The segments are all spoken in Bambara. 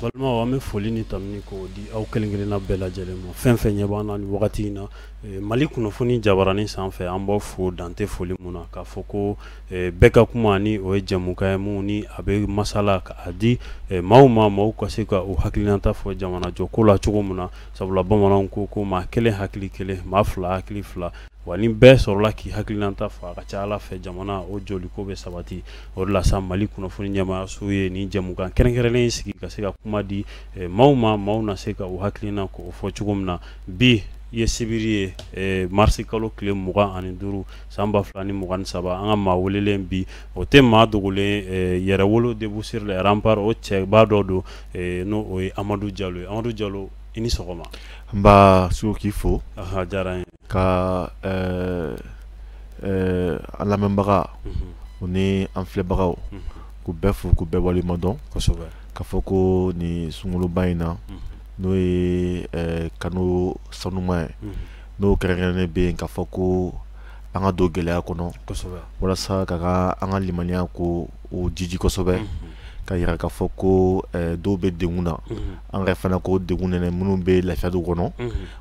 Balima an bɛ foli ni tamuni k'o di aw kelen-kelenna bɛɛ lajɛlen ma fɛn fɛn ɲɛ b'an na nin wagati in na Mali kunnafoni jabaranin sanfɛ an b'aw fo dante foli mun na k'a fɔ ko bɛɛ ka kuma ni o ye jɛmukan ye mun ni a bɛ masala k'a di maaw ma maaw ka se ka u hakilinata fɔ jamana jɔ ko la cogo min na sabula bamananw ko maa kelen hakili kelen maa fila hakili fila wa ni bɛɛ sɔrɔla k'i hakilinata fɔ a ka ca Ala fɛ jamana o jɔliko bɛ sabati o de la sa Mali kunnafoni ɲɛmaayaso ye nin jɛmukan kɛrɛnkɛrɛnnen in sigi ka se ka kuma di maaw ma maaw na se ka u hakilina k'o fɔ cogo min na bi ye sibiri ye marisi kalo tile 25 san 2023 an ka maa welelen bi o tɛ maa dogolen yɛrɛwolo début sur les remparts o cɛba dɔ don n'o o ye Amadu Jalo ye Amadu Jalo i ni sɔgɔma n b'a sugu k'i fo diyara n ye ka an lamɛnbaga o ni an filɛbagaw k'u bɛɛ fo k'u bɛɛ waleɲumandɔn kosɛbɛ ka fɔ ko nin sunkaloba in na n'o ye kano sanuman ye n'o kɛrɛnkɛrɛnnen bɛ yen ka fɔ ko an ka don gɛlɛya kɔnɔ walasa ka an ka limaniya ko o jiji kosɛbɛ ka yira k'a fɔ ko dɔw bɛ degun na an ka fana ko degun nɛnɛ minnu bɛ lafiya du kɔnɔ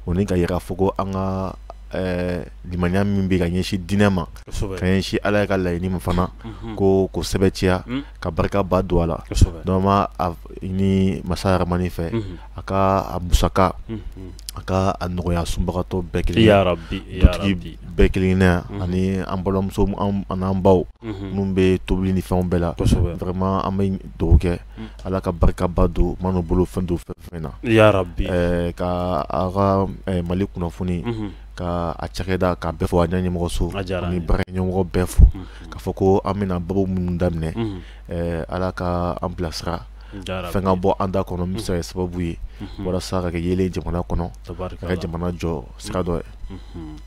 o ni ka yira k'a fɔ ko an ka limaniya min bɛ ka ɲɛsin dinɛ ma ka ɲɛsin Ala ka laɲini min fana ko sɛbɛntiya ka barikaba don a la donc ma ni masa Rahamani fɛ a ka a musaka a ka a nɔgɔya sunbagatɔ bɛɛ kelen dutigi bɛɛ kelen na ani an balimamuso an baw minnu bɛ tobili ni fɛnw bɛɛ la vraiment an bɛ dugawu kɛ Ala ka barikaba don man'u bolo fɛn do fɛn na ka a ka Mali kunnafoni ka a cakɛda ka bɛɛ fɔ a ɲɛmɔgɔso ani baara ɲɛmɔgɔ bɛɛ fo ka fɔ ko an bɛna babu minnu daminɛ Ala ka an bilasira fɛn ka bɔ an da kɔnɔ min bɛ se ka kɛ sababu ye walasa ka kɛ yeelen jamana kɔnɔ ka kɛ jamana jɔ sira dɔ ye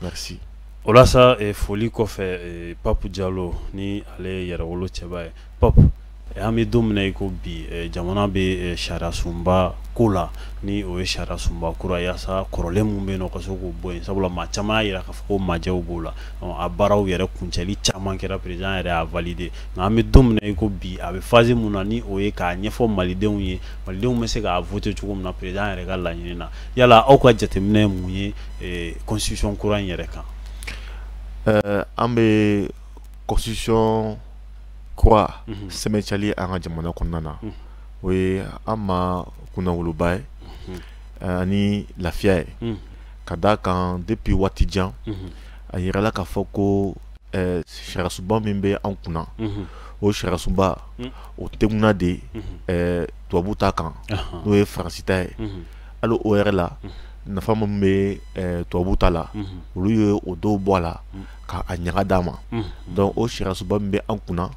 merci o la sa foli kɔfɛ Papu Jalo ni ale ye yɛrɛwolo cɛba ye Papu an bɛ don min na i ko bi jamana bɛ sariya sunba ko la ni o ye sariya sunba kura yaasa kɔrɔlen mun bɛ yen nɔ ka se k'o bɔ yen sabula maa caman y'a jira k'a fɔ ko majɛw b'o la a baaraw yɛrɛ kuncɛli caman kɛra président yɛrɛ y'a valider nka an bɛ don min na i ko bi a bɛ phase mun na ni o ye k'a ɲɛfɔ malidenw ye malidenw bɛ se k'a voter cogo min na président yɛrɛ ka laɲini na yala aw ka jateminɛ ye mun ye constitution kura in yɛrɛ kan an bɛ constitution kura sɛbɛncɛli an ka jamana kɔnɔna na o ye an ma kunnawoloba ye ani lafiya ye ka d'a kan depuis waati jan a yirala k'a fɔ ko sariyasunba min bɛ an kunna o sariyasunba o teguna de tubabu ta kan n'o ye faransi ta ye hali o yɛrɛ la nafa min bɛ tubabu ta la olu ye o dɔw bɔ a la ka a ɲaga d'a ma donc o sariyasunba min bɛ an kunna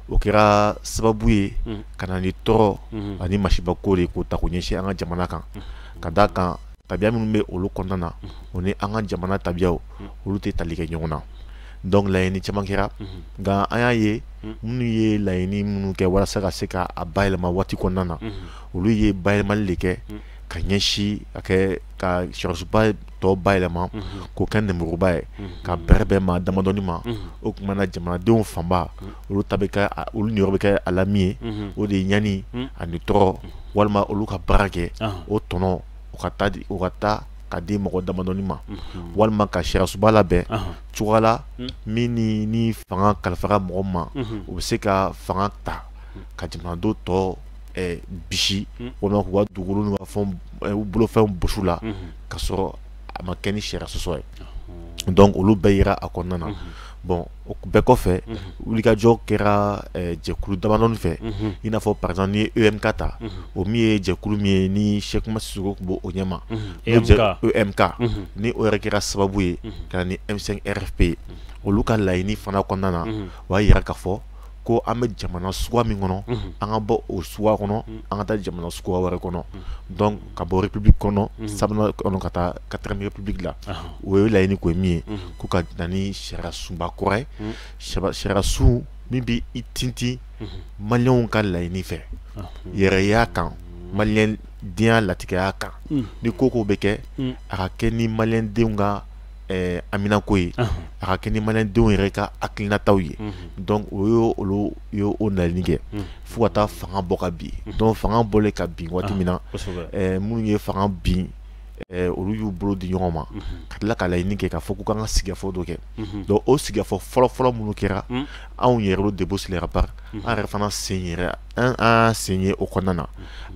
o kɛra sababu ye ka na ni tɔɔrɔ ani masibako de k'o ta k'o ɲɛsin an ka jamana kan ka d'a kan tabiya minnu bɛ olu kɔnɔna na o ni an ka jamana tabiyaw olu tɛ tali kɛ ɲɔgɔn na donc laɲini caman kɛra nka an y'a ye minnu ye laɲini minnu kɛ walasa ka se k'a bayɛlɛma waati kɔnɔna na olu ye bayɛlɛmali de kɛ ka ɲɛsin ka sariyasunba tɔ bayɛlɛma k'o kɛ nɛmuruba ye ka bɛrɛbɛn maa damadɔni ma o tuma na jamanadenw fanba olu niyɔrɔ bɛ kɛ a la min ye o de ye ɲani ani tɔɔrɔ walima olu ka baara kɛ o tɔnɔ o ka taa ka di mɔgɔ damadɔni ma walima ka sariyasunba labɛn cogoya la min ni fanga kalifara mɔgɔ ma o bɛ se ka fanga ta ka jamanadenw tɔ bisi walima k'u ka dugukolo n'u ka bolofɛnw bosi la ka sɔrɔ a ma kɛ ni sariya sɔsɔ ye donc olu bɛɛ yera a kɔnɔna na bon o bɛɛ kɔfɛ wulikajɔ kɛra jɛkulu damadɔni fɛ i n'a fɔ par exemple ni ye EMK ta o min ye jɛkulu min ye ni Sɛki Umaru Sisoko tun b'o ɲɛma EMK ni o yɛrɛ kɛra sababu ye ka na ni M5 RFP ye olu ka laɲini fana kɔnɔna na o y'a yira k'a fɔ ko an bɛ jamana suguya min kɔnɔ an ka bɔ o suguya kɔnɔ an ka taa jamana suguya wɛrɛ kɔnɔ donc ka bɔ république kɔnɔ sabanan kɔnɔ ka taa 4e république la o ye laɲini ko ye min ye ko ka na ni sariyasunba kura ye sariyasun min bɛ i tintin maliyɛnw ka laɲini fɛ yɛrɛya kan maliyɛndenya latigɛya kan ni ko bɛ kɛ a ka kɛ ni maliyɛndenw ka Amina ko ye a ka kɛ ni maliyɛndenw yɛrɛ ka hakilinataw ye donc olu y'o laɲini kɛ fo ka taa fanga bɔ ka bin donc fanga bɔlen ka bin waati min na minnu ye fanga bin olu y'u bolo di ɲɔgɔn ma ka tila ka laɲini kɛ k'a fɔ k'u kan ka sigikafɔ dɔ kɛ donc o sigikafɔ fɔlɔ-fɔlɔ minnu kɛra anw yɛrɛ olu débauche la part an yɛrɛ fana sen yɛrɛ an sen ye o kɔnɔna na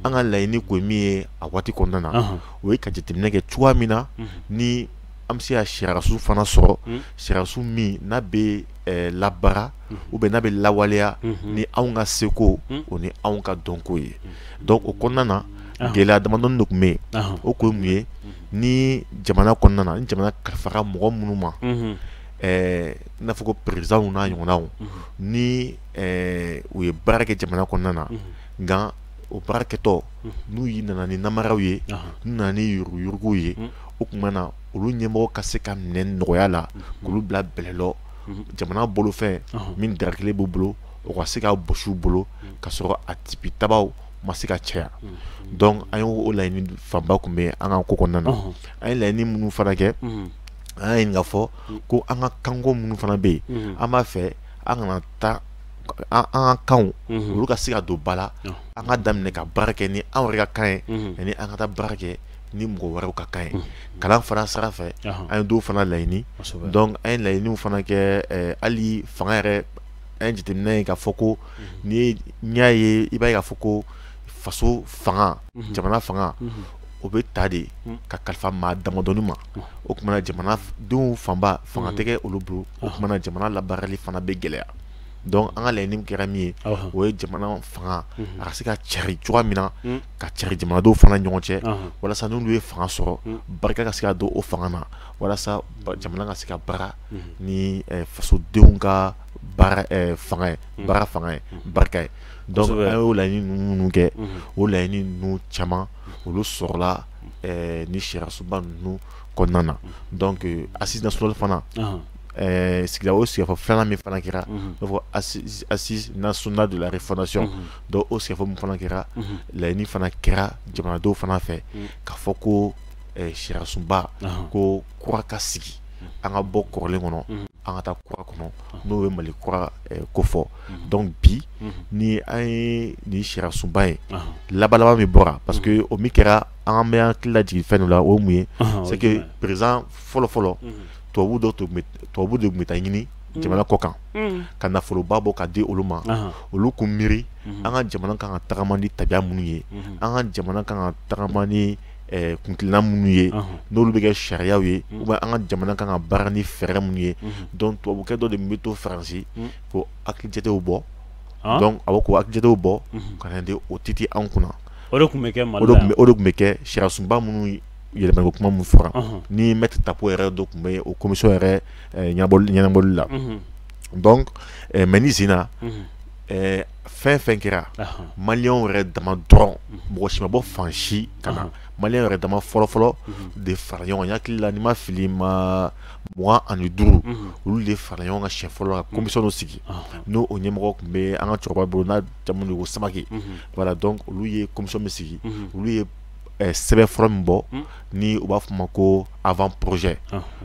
an ka laɲini ko min ye a waati kɔnɔna na o ye ka jateminɛ kɛ cogoya min na ni an bɛ se ka sariyaso fana sɔrɔ sariyaso min n'a bɛ labara ou bien n'a bɛ lawaleya ni anw ka seko o ni anw ka dɔnko ye donc o kɔnɔna na gɛlɛya damadɔni de tun bɛ yen o ko ye mun ye ni jamana kɔnɔna na ni jamana kalifara mɔgɔ minnu ma i n'a fɔ ko président n'a ɲɔgɔnnaw ni u ye baara kɛ jamana kɔnɔna na nka o baarakɛtɔ n'u yi nana ni namaraw ye n'u nana ni yuruguyuruguw ye o tuma na olu ɲɛmɔgɔ ka se ka minɛ nɔgɔya la k'olu bila bɛlɛlɔ jamana bolofɛn min darakelen b'u bolo o ka se ka bɔsiw bolo ka sɔrɔ a tipi tabaw ma se ka caya donc an y'o laɲini fanba kun bɛ an ka ko kɔnɔna na an ye laɲini minnu fana kɛ an y'a ɲini k'a fɔ ko an ka kanko minnu fana bɛ yen an b'a fɛ an kana taa an ka kanw olu ka se ka don ba la an ka daminɛ ka baara kɛ ni anw yɛrɛ ka kan ye ani an ka taa baara kɛ ni mɔgɔ wɛrɛw ka kan ye kalan fana sira fɛ an ye dɔw fana laɲini donc an ye laɲiniw fana kɛ hali fanga yɛrɛ an ye jateminɛ ye k'a fɔ ko n'i y'a ye i b'a ye k'a fɔ ko faso fanga jamana fanga o bɛ ta de ka kalifa maa damadɔni ma o kumana jamanadenw fanba fanga tɛ kɛ olu bolo o kumana jamana labaarali fana bɛ gɛlɛya donc an ka laɲini kɛra min ye o ye jamana fanga a ka se ka cari cogoya min na ka cari jamanadenw fana ɲɔgɔn cɛ walasa n'olu ye fanga sɔrɔ barika ka se ka don o fanga na walasa jamana ka se ka baara ni fasodenw ka baara fanga ye baara fanga ye barika ye donc an y'o laɲini ninnu kɛ o laɲini ninnu caman olu sɔrɔla ni sariyasoba ninnu kɔnɔna na donc assise nationale fana sigida o sigifɔ filanan min fana kɛra i n'a fɔ assise nationale de la refondation donc o sigifɔ min fana kɛra laɲini fana kɛra jamanadenw fana fɛ k'a fɔ ko sariyasunba ko kura ka sigi an ka bɔ kɔrɔlen kɔnɔ an ka taa kura kɔnɔ n'o ye mali kura ko fɔ donc bi ni an ye nin sariyasunba ye laban min bɔra parce que o min kɛra an bɛ hakili lajigin fɛn dɔ la o ye mun ye c'est que président fɔlɔ-fɔlɔ tubabu de tun bɛ taa ɲini jamana kɔ kan ka nafoloba bɔ ka di olu ma olu kun miiri an ka jamana kan ka tagama ni tabiya minnu ye an ka jamana kan ka tagama ni kuntilenna minnu ye n'olu bɛ kɛ sariyaw ye ou bien an ka jamana kan ka baara ni fɛɛrɛ minnu ye donc tubabukɛ dɔ de bɛ to faransi ko hakilijatew bɔ donc a bɛ k'o hakilijatew bɔ ka na di o titi anw kunna o de tun bɛ kɛ Mali la o de tun bɛ kɛ sariyasunba minnu yɛlɛmako kuma min fɔra ni maître Tapo yɛrɛ dɔ tun bɛ o commission yɛrɛ ɲɛnabɔli la donc mais ni zina fɛn fɛn kɛra maliyɛnw yɛrɛ dama dɔrɔn mɔgɔ si ma bɔ fan si ka na maliyɛn yɛrɛ dama fɔlɔ-fɔlɔ de fara ɲɔgɔn kan hakili la ni ma fili ma 25 olu de fara ɲɔgɔn kan siɲɛ fɔlɔ ka commission dɔ sigi n'o o ɲɛmɔgɔ tun bɛ an ka cɛkɔrɔba bolo n'a jamu de ko Samake voilà donc olu ye commission min sigi olu ye sɛbɛn fɔlɔ min bɔ ni u b'a fɔ ma ko avant projet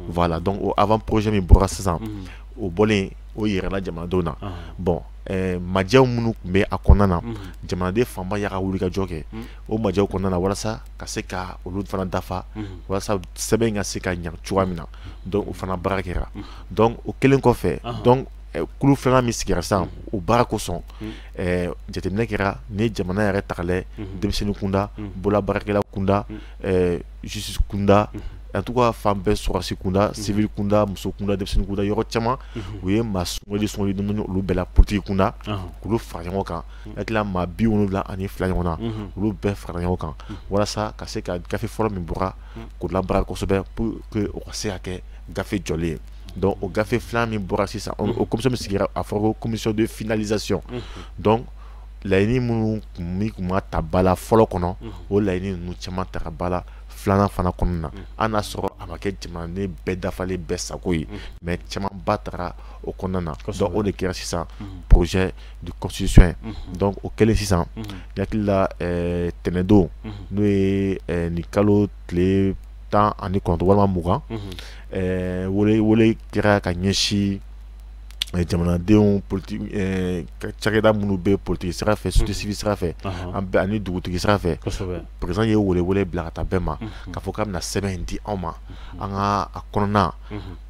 voilà donc o avant projet min bɔra sisan o bɔlen o yɛrɛla jamanadenw na bon majɛw minnu tun bɛ a kɔnɔna na jamanaden fanba y'a ka wulikajɔ kɛ o majɛw kɔnɔna na walasa ka se ka olu fana dafa walasa sɛbɛn in ka se ka ɲa cogoya min na donc o fana baara kɛra donc o kɛlen kɔfɛ donc kulu filanan min sigira sisan o baara kosɔn jateminɛ kɛra ni jamana yɛrɛ ta ka lajɛ denmisɛnnin kunda bololabaarakɛla kunda justice kunda en tout cas fan bɛɛ sɔrɔsi kunda civil kunda muso kunda denmisɛnnin kunda yɔrɔ caman u ye maa sɔngɔli dɔɔni olu bɛɛ la politique kunda k'olu fara ɲɔgɔn kan hakili maa 72 ɲɔgɔn na olu bɛɛ fara ɲɔgɔn kan walasa ka se ka gafe fɔlɔ min bɔra k'o labaara kosɛbɛ pour que o ka se ka kɛ gafe jɔlen ye donc o gafe filanan min bɔra sisan o commission min sigira a fɔra ko commission de finalisation donc laɲini minnu kun ma ta ba la fɔlɔ kɔnɔ o laɲini ninnu caman ta ka ba la filanan fana kɔnɔna na an n'a sɔrɔ a ma kɛ jamanaden bɛɛ dafalen bɛɛ sago ye mais caman ba taara o kɔnɔna na donc o de kɛra sisan projet de constitution ye donc o kɛlen sisan n hakili la tɛnɛndon n'o ye nin kalo tile 10 ani kɔnɔntɔn walima 20 wele kɛra ka ɲɛsin jamanadenw politique cakɛda minnu bɛ politique sira fɛ société civile sira fɛ an bɛɛ ani dugutigi sira fɛ président ye wele bila ka taa bɛɛ ma k'a fɔ k'a bɛna sɛbɛn di anw ma an ka a kɔnɔna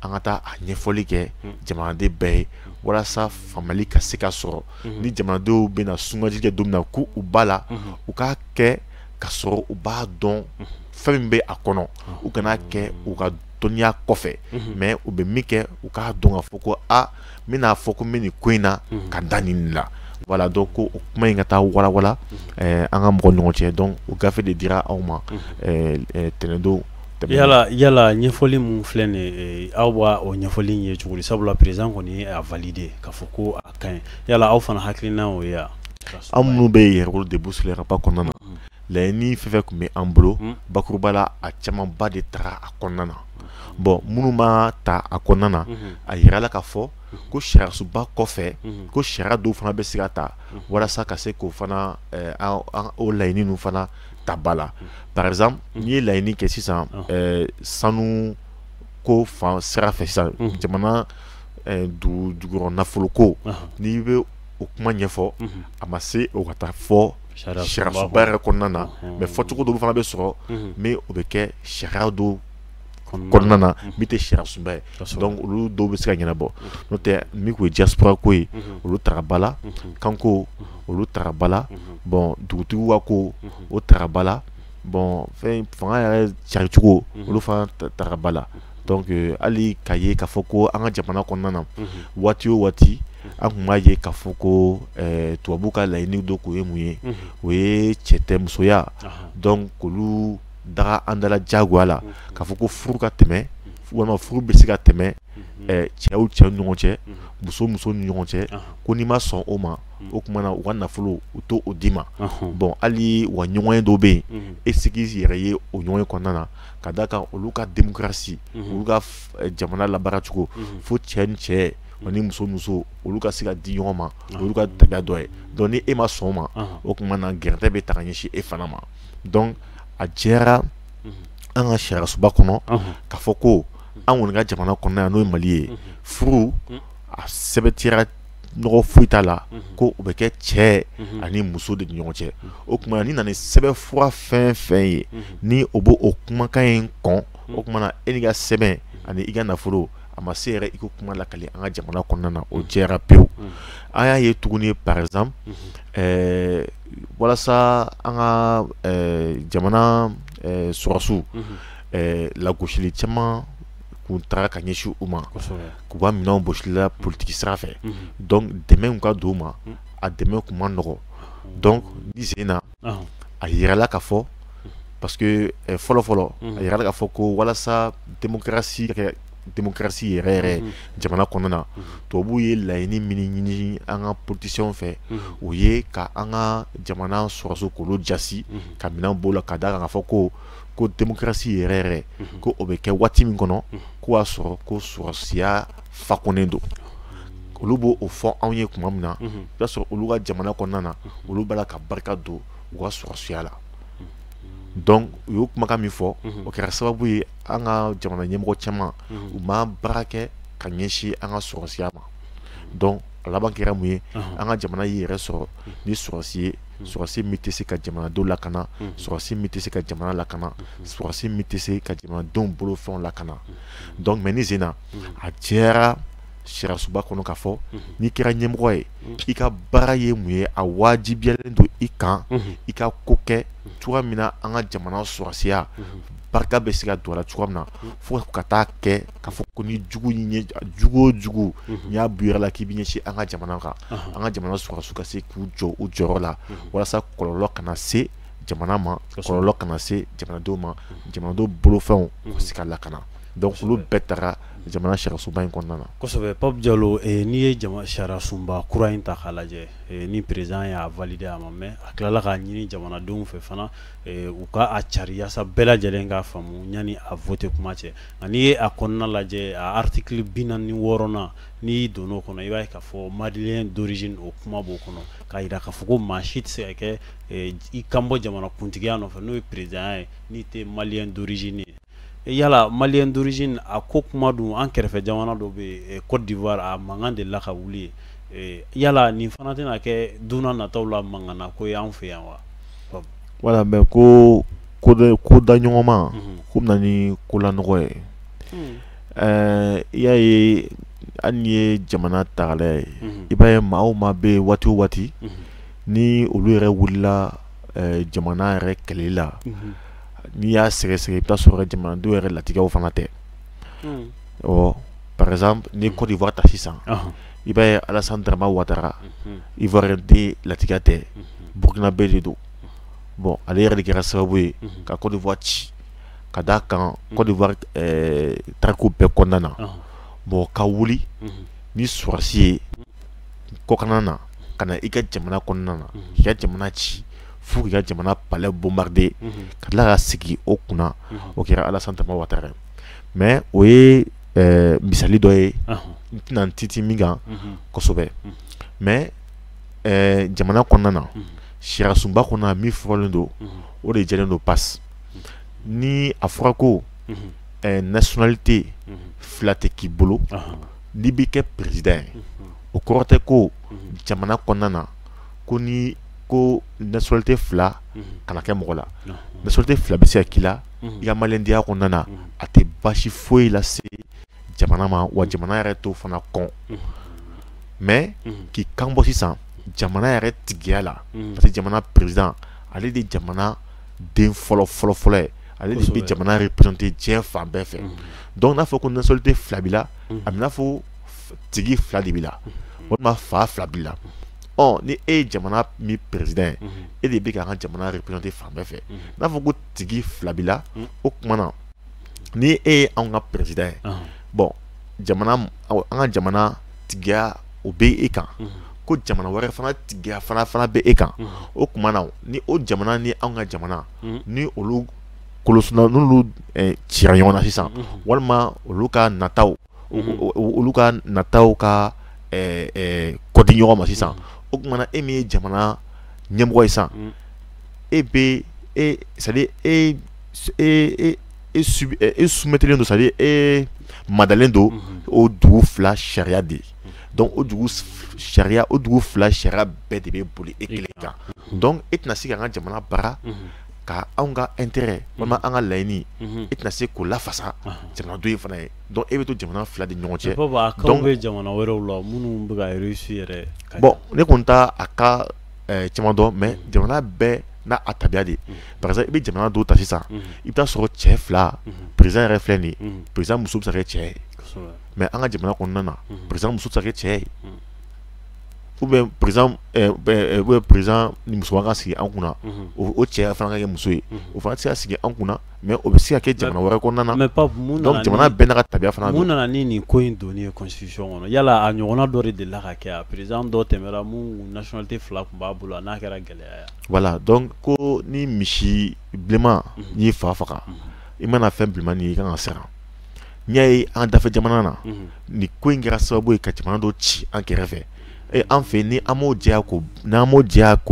an ka taa a ɲɛfɔli kɛ jamanaden bɛɛ ye walasa faamuyali ka se ka sɔrɔ ni jamanadenw bɛna sungaji kɛ don min na k'u b'a la u k'a kɛ ka sɔrɔ u b'a dɔn fɛn min bɛ a kɔnɔ u kana kɛ u ka dɔnniya kɔfɛ mais u bɛ min kɛ u k'a dɔn k'a fɔ ko n bɛna fɔ ko n bɛ nin ko in na ka da nin la voilà donc ko o kuma in ka taa walawala an ka mɔgɔ ɲɔgɔn cɛ donc o gafe de dira aw ma tɛnɛndon yala ɲɛfɔli mun filɛ nin aw b'a o ɲɛfɔli in ye cogo di sabula président kɔni a validé k'a fɔ ko a ka ɲi yala aw fana hakilina o ye an minnu bɛ yɛrɛwolo de busule ka ba kɔnɔna na laɲini fɛn fɛn tun bɛ an bolo bakuruba la a camanba de taara a kɔnɔna na bon minnu ma ta a kɔnɔna na a yirala k'a fɔ ko sariyasunba kɔfɛ ko sariya dɔw fana bɛ se ka ta walasa ka se k'o fana o laɲini ninnu fana ta ba la par exemple n'i ye laɲini kɛ sisan sanu ko fan sira fɛ sisan jamana dugukɔnɔ nafolo ko n'i bɛ o kuma ɲɛfɔ a ma se o ka taa fɔ sariyasunba yɛrɛ kɔnɔna na mais fɔcogo dɔw fana bɛ sɔrɔ mais o bɛ kɛ sariya dɔw kɔnɔna na min tɛ sariyasunba ye donc olu dɔw bɛ se ka ɲɛnabɔ n'o tɛ min kun ye diaspora ko ye olu taga ba la kanko olu taga ba la bon dugutigiw ka ko o taga ba la bon fɛn fanga yɛrɛ cari cogo olu fana taga ba la donc hali k'a ye k'a fɔ ko an ka jamana kɔnɔna na waati o waati an kun b'a ye k'a fɔ ko tubabuw ka laɲini dɔ kun ye mun ye o ye cɛ tɛ musoya donc olu daga an dala jagoya la k'a fɔ ko furu ka tɛmɛ walima furu bɛ se ka tɛmɛ cɛw ni ɲɔgɔn cɛ muso ni ɲɔgɔn cɛ ko n'i ma sɔn o ma o tuma na u ka nafolo u t'o d'i ma bon hali wa ɲɔgɔnye dɔw bɛ yen e sigi yɛrɛ ye o ɲɔgɔnye kɔnɔna na ka d'a kan olu ka démocratie olu ka jamana labaara cogo fo cɛ ni cɛ ani muso olu ka se ka di ɲɔgɔn ma olu ka tabiya dɔ ye donc ni e ma sɔn o ma o tuma na gɛrɛtɛ bɛ ta ka ɲɛsin e fana ma donc a jɛra an ka sariyasunba kɔnɔ k'a fɔ ko an kɔni ka jamana kɔnɔ yan n'o ye Mali ye furu a sɛbɛntiyara nɔgɔ foyi t'a la ko o bɛ kɛ cɛ ani muso de ni ɲɔgɔn cɛ o tuma na ni nana sɛbɛnfura fɛn fɛn ye ni o b'o o kumakan in kɔn o tuma na e ni ka sɛbɛn ani i ka nafolo a ma se yɛrɛ i ko kuma lakali an ka jamana kɔnɔna na o jɛra pewu an y'a ye tuguni par exemple walasa an ka jamana sɔrɔsiw lagosili caman kun taara ka ɲɛsin u ma k'u ka minɛnw gosila politiki sira fɛ donc dɛmɛ kun ka don u ma a dɛmɛ kun ma nɔgɔ donc ni sen na a yirala k'a fɔ parce que fɔlɔ a yirala k'a fɔ ko walasa démocratie yɛrɛ jamana kɔnɔna na tubabuw ye laɲini min ɲini an ka politiciens fɛ o ye ka an ka jamana sɔrɔsiw k'olu jasi ka minɛn b'o la ka d'a kan k'a fɔ ko démocratie yɛrɛ ko o bɛ kɛ waati min kɔnɔ ko b'a sɔrɔ ko sɔrɔsiya fakonnen don olu b'o fɔ anw ye tuma min na i b'a sɔrɔ olu ka jamana kɔnɔna na olu b'a la ka barika don u ka sɔrɔsiya la donc u y'o kumakan min fɔ o kɛra sababu ye an ka jamana ɲɛmɔgɔ caman u ma baara kɛ ka ɲɛsin an ka sɔrɔsiya ma donc a laban kɛra mun ye an ka jamana y'i yɛrɛ sɔrɔ ni sɔrɔsi ye sɔrɔsi min tɛ se ka jamanadenw lakana sɔrɔsi min tɛ se ka jamana lakana sɔrɔsi min tɛ se ka jamanadenw bolofɛnw lakana donc mais ni sen na a jɛra sariyasunba kɔnɔ k'a fɔ n'i kɛra ɲɛmɔgɔ ye i ka baara ye mun ye a wajibiyalen don i kan i ka ko kɛ cogoya min na an ka jamana sɔrɔsiya barika bɛ se ka don a la cogoya min na fo ka taa kɛ k'a fɔ ko ni jugu o jugu n'i y'a bu yɛrɛ la k'i bɛ ɲɛsin an ka jamana kan an ka jamana sɔrɔsiw ka se k'u jɔ u jɔyɔrɔ la walasa kɔlɔlɔ kana se jamana ma kɔlɔlɔ kana se jamanadenw ma jamanadenw bolofɛnw ka se ka lakana donc olu bɛɛ taara jamana sariyasunba in kɔnɔna na kosɛbɛ Pape Diallo n'i ye sariyasunba kura in ta k'a lajɛ ni président y'a validé a ma mɛn a tilala k'a ɲini jamanadenw fɛ fana u ka a cari yaasa bɛɛ lajɛlen k'a faamu yanni a vote kuma cɛ nka n'i ye a kɔnɔna lajɛ a article 46nan n'i donn'o kɔnɔ i b'a ye k'a fɔ malien d'origine o kuma b'o kɔnɔ k'a jira k'a fɔ ko maa si tɛ se ka kɛ i kan bɔ jamanakuntigiya nɔfɛ n'o ye président ye n'i tɛ malien d'origine ye yala malien d'origine a ko kuma dun an kɛrɛfɛ jamana dɔ bɛ Côte d'Ivoire a mankan de la ka wuli yala nin fana tɛna kɛ donna nataw la mangana ko y'an fɛ yan wa voilà mais ko da ɲɔgɔn ma ko bɛna ni ko la nɔgɔ ye i y'a ye hali n'i ye jamana ta k'a lajɛ i b'a ye maa o maa bɛ yen waati o waati ni olu yɛrɛ wulila jamana yɛrɛ kɛlɛli la n'i y'a sɛgɛsɛgɛ i bɛ taa sɔrɔ jamanadenw yɛrɛ latigɛw fana tɛ par exemple ni Côte d'Ivoire ta sisan i b'a ye Alassane Dramane Ouattara Ivoirien den latigɛ tɛ Burkinabé de don bon ale yɛrɛ de kɛra sababu ye ka Côte d'Ivoire ci ka d'a kan Côte d'Ivoire tariku bɛɛ kɔnɔna na bon ka wuli ni sɔrɔsi ye kɔkan na ka na i ka jamana kɔnɔna na k'i ka jamana ci fo k'i ka jamana palais bombarder ka tila ka sigi o kunna o kɛra Alassane Dramane Ouattara mais o ye misali dɔ ye n tɛna n titi min kan kosɛbɛ mais jamana kɔnɔna na sariya sunba kɔnɔna min fɔlen don o de jɛlen don passe ni a fɔra ko nationalité fila tɛ k'i bolo n'i bɛ kɛ président ye o kɔrɔ tɛ ko jamana kɔnɔna na ko nationalité fila kana kɛ mɔgɔ la nationalité fila bɛ se ka k'i la i ka maliyɛndenya kɔnɔna na a tɛ baasi foyi lase jamana ma wa jamana yɛrɛ t'o fana kɔn mais k'i kan bɔ sisan jamana yɛrɛ tigiya la parce que jamana président ale de jamana den fɔlɔ ye ale de bɛ jamana représenter diɲɛ fan bɛɛ fɛ donc n'a fɔ ko nationalité fila b'i la a bɛ n'a fɔ tigi fila de b'i la walima fa fila b'i la ni e ye jamana min président ye e de bɛ k'an ka jamana représenter fan bɛɛ fɛ n'a fɔ ko tigi fila b'i la o tuma na ni e ye anw ka président ye bon an ka jamana tigiya o bɛ e kan ko jamana wɛrɛ fana tigiya fana bɛ e kan o tuma na ni o jamana ni anw ka jamana ni olu kolosuna n'olu cira ɲɔgɔn na sisan walima olu ka nataw ka kɔdi ɲɔgɔn ma sisan o tuma na e min ye jamana ɲɛmɔgɔ ye sisan e soumettelen don c'est-à-dire e madalen don o dugu fila sariya de donc o dugu fila sariya bɛɛ de bɛ boli e kelen kan donc e tɛna se k'an ka jamana baara ka anw ka intérêt walima an ka laɲini e tɛna se k'o lafasa jamanaden ye fana ye donc e bɛ to jamana fila de ɲɔgɔn cɛ donc bɛ jamana wɛrɛw la minnu bɛ ka réussir yɛrɛ bon ne kɔni t'a a ka caman dɔn mais jamana bɛɛ n'a a tabiya de par exemple i bɛ jamana dɔw ta sisan i bɛ taa sɔrɔ cɛ fila président yɛrɛ filɛ nin ye président muso bɛ se ka kɛ cɛ ye mais an ka jamana kɔnɔna na président muso tɛ se ka kɛ cɛ ye ou bien président ni muso ka sigi an kunna o cɛ fana ka kɛ muso ye o fana tɛ se ka sigi an kunna mais o bɛ se ka kɛ jamana wɛrɛ kɔnɔna na donc jamana bɛɛ n'a ka tabiya fana don. Mun nana ni nin ko in donni ye constitution kɔnɔ yala a ɲɔgɔnna dɔ de delila ka kɛ a président dɔ tɛmɛra mun nationalité fila tun b'a bolo a n'a kɛra gɛlɛya ye. Voilà donc ko ni misi bilenman n'i fa faga i mana fɛn bilenman ni i kan ka siran n'i y'a ye an dafɛ jamana na nin ko in kɛra sababu ye ka jamana dɔ ci an kɛrɛfɛ an fɛ ni an m'o jɛya ko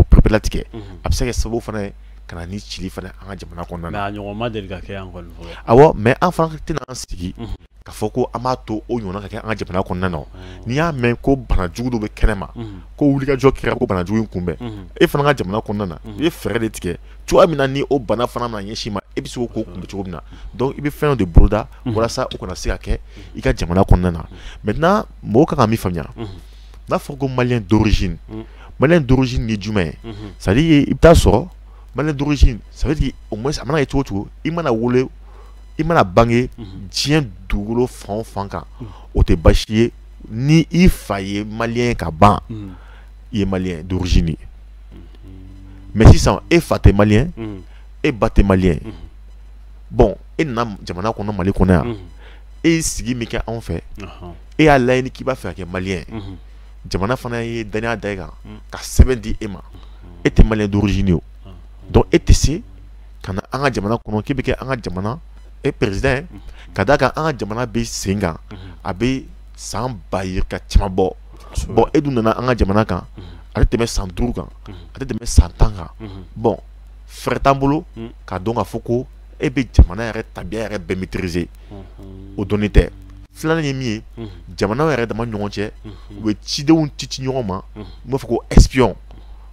pereperelatigɛ a bɛ se ka kɛ sababu fana ye ka na ni cili fana an ka jamana kɔnɔna na. mais a ɲɔgɔn ma deli ka kɛ yan kɔni fɔlɔ. awɔ mais an fana tɛna an sigi k'a fɔ ko an b'a to o ɲɔgɔnna ka kɛ an ka jamana kɔnɔna na n'i y'a mɛn ko banajugu dɔ bɛ kɛnɛ ma ko wulikajɔ kɛra ko banajugu in kunbɛn e fana ka jamana kɔnɔna na i ye fɛɛrɛ de tigɛ cogoya min na ni o bana fana na ɲɛsin ma e bɛ se k'o kunbɛn cogo min na donc i bɛ fɛn dɔ de boloda walasa o kana se ka kɛ i ka jamana kɔnɔna na maintenant mɔgɔw kan ka min faamuya n'a fɔra ko maliyɛn d'origine ye jumɛn ye c'est à dire i bɛ taa sɔrɔ maliyɛn d'origine ça veut dire au moins a mana kɛ cogo o cogo i mana bange diɲɛ dugukolo fan o fan kan o tɛ baasi ye ni i fa ye maliyɛn ka ban i ye maliyɛn d'origine ye mais sisan e fa tɛ maliyɛn e ba tɛ maliyɛn bon e nana jamana kɔnɔ Mali kɔnɔ yan e ye sigi min kɛ anw fɛ e y'a laɲini k'i b'a fɛ ka kɛ maliyɛn jamana fana ye danaya da e kan ka sɛbɛn di e ma e tɛ maliyɛn d'origine ye o donc e tɛ se ka na an ka jamana kɔnɔ k'i bɛ kɛ an ka jamana président ye ka d'a kan an ka jamana bɛ sen kan a bɛ san ba ye ka caman bɔ bon e dun nana an ka jamana kan a tɛ tɛmɛ san 5 kan a tɛ tɛmɛ san 10 kan bon fɛɛrɛ t'an bolo k'a dɔn k'a fɔ ko e bɛ jamana yɛrɛ tabiya yɛrɛ bɛɛ maîtriser o dɔnni tɛ. Filanan ye min ye jamana yɛrɛ dama ɲɔgɔn cɛ u bɛ cidenw ci ɲɔgɔn ma n b'a fɔ ko espion.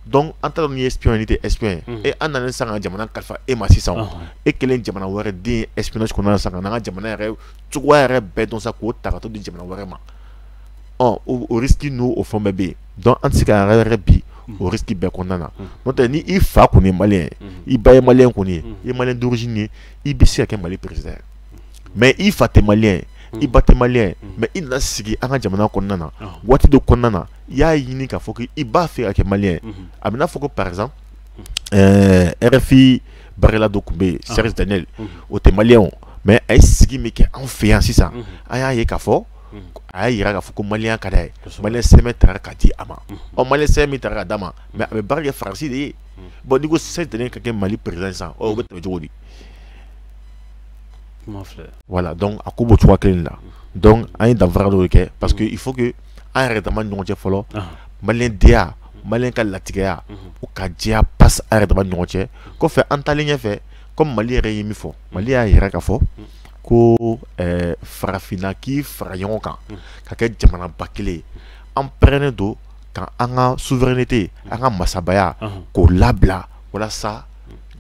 Donc an taara ni espion ni tɛ espion ye an nana san ka jamana kalifa e ma sisan e kelen jamana wɛrɛ den espionnage kɔnɔna san ka n'an ka jamana yɛrɛ cogoya yɛrɛ bɛɛ dɔn sa k'o ta ka to di jamana wɛrɛ ma o risque n'o o fɛn bɛɛ bɛ yen donc an tɛ se ka yɛrɛ bi o risque bɛɛ kɔnɔna na n'o tɛ ni i fa kɔni ye maliyɛn ye i ba ye maliyɛn kɔni ye i ye maliyɛn d'origine ye i bɛ se ka kɛ Mali président ye mais i fa tɛ maliyɛn ye i ba tɛ maliyɛn ye mais i nana sigi an ka jamana kɔnɔna na waati dɔ kɔnɔna na i y'a ɲini k'a fɔ k'i b'a fɛ ka kɛ maliyɛn ye a bɛ n'a fɔ ko par exemple RFI baarakɛla dɔ tun bɛ yen Serge Daniel o tɛ maliyɛn o mais a ye sigi min kɛ anw fɛ yan sisan an y'a ye k'a fɔ a y'a yira k'a fɔ ko maliyɛn ka d'a ye maliyɛn sɛbɛn taara ka di a ma maliyɛn sɛbɛn min taara ka d'a ma mais a bɛ baara kɛ Faransi de ye bon n'i ko Serge Daniel ka kɛ Mali président sisan o bɛ tɛmɛ cogo di. Voilà, donc à quoi tu vois que là donc un d'avare de quai parce que il faut que un arrêtement de nourriture follow malien dia malien ka latigaya ou ka dia passe arrêtement de nourriture qu'on fait en talien fait comme Mali réimi fo Mali a ira ka fo ko farafina ki farayon kan ka ke jamana bakile en prenant do quand anga souveraineté anga masabaya ko labla voilà ça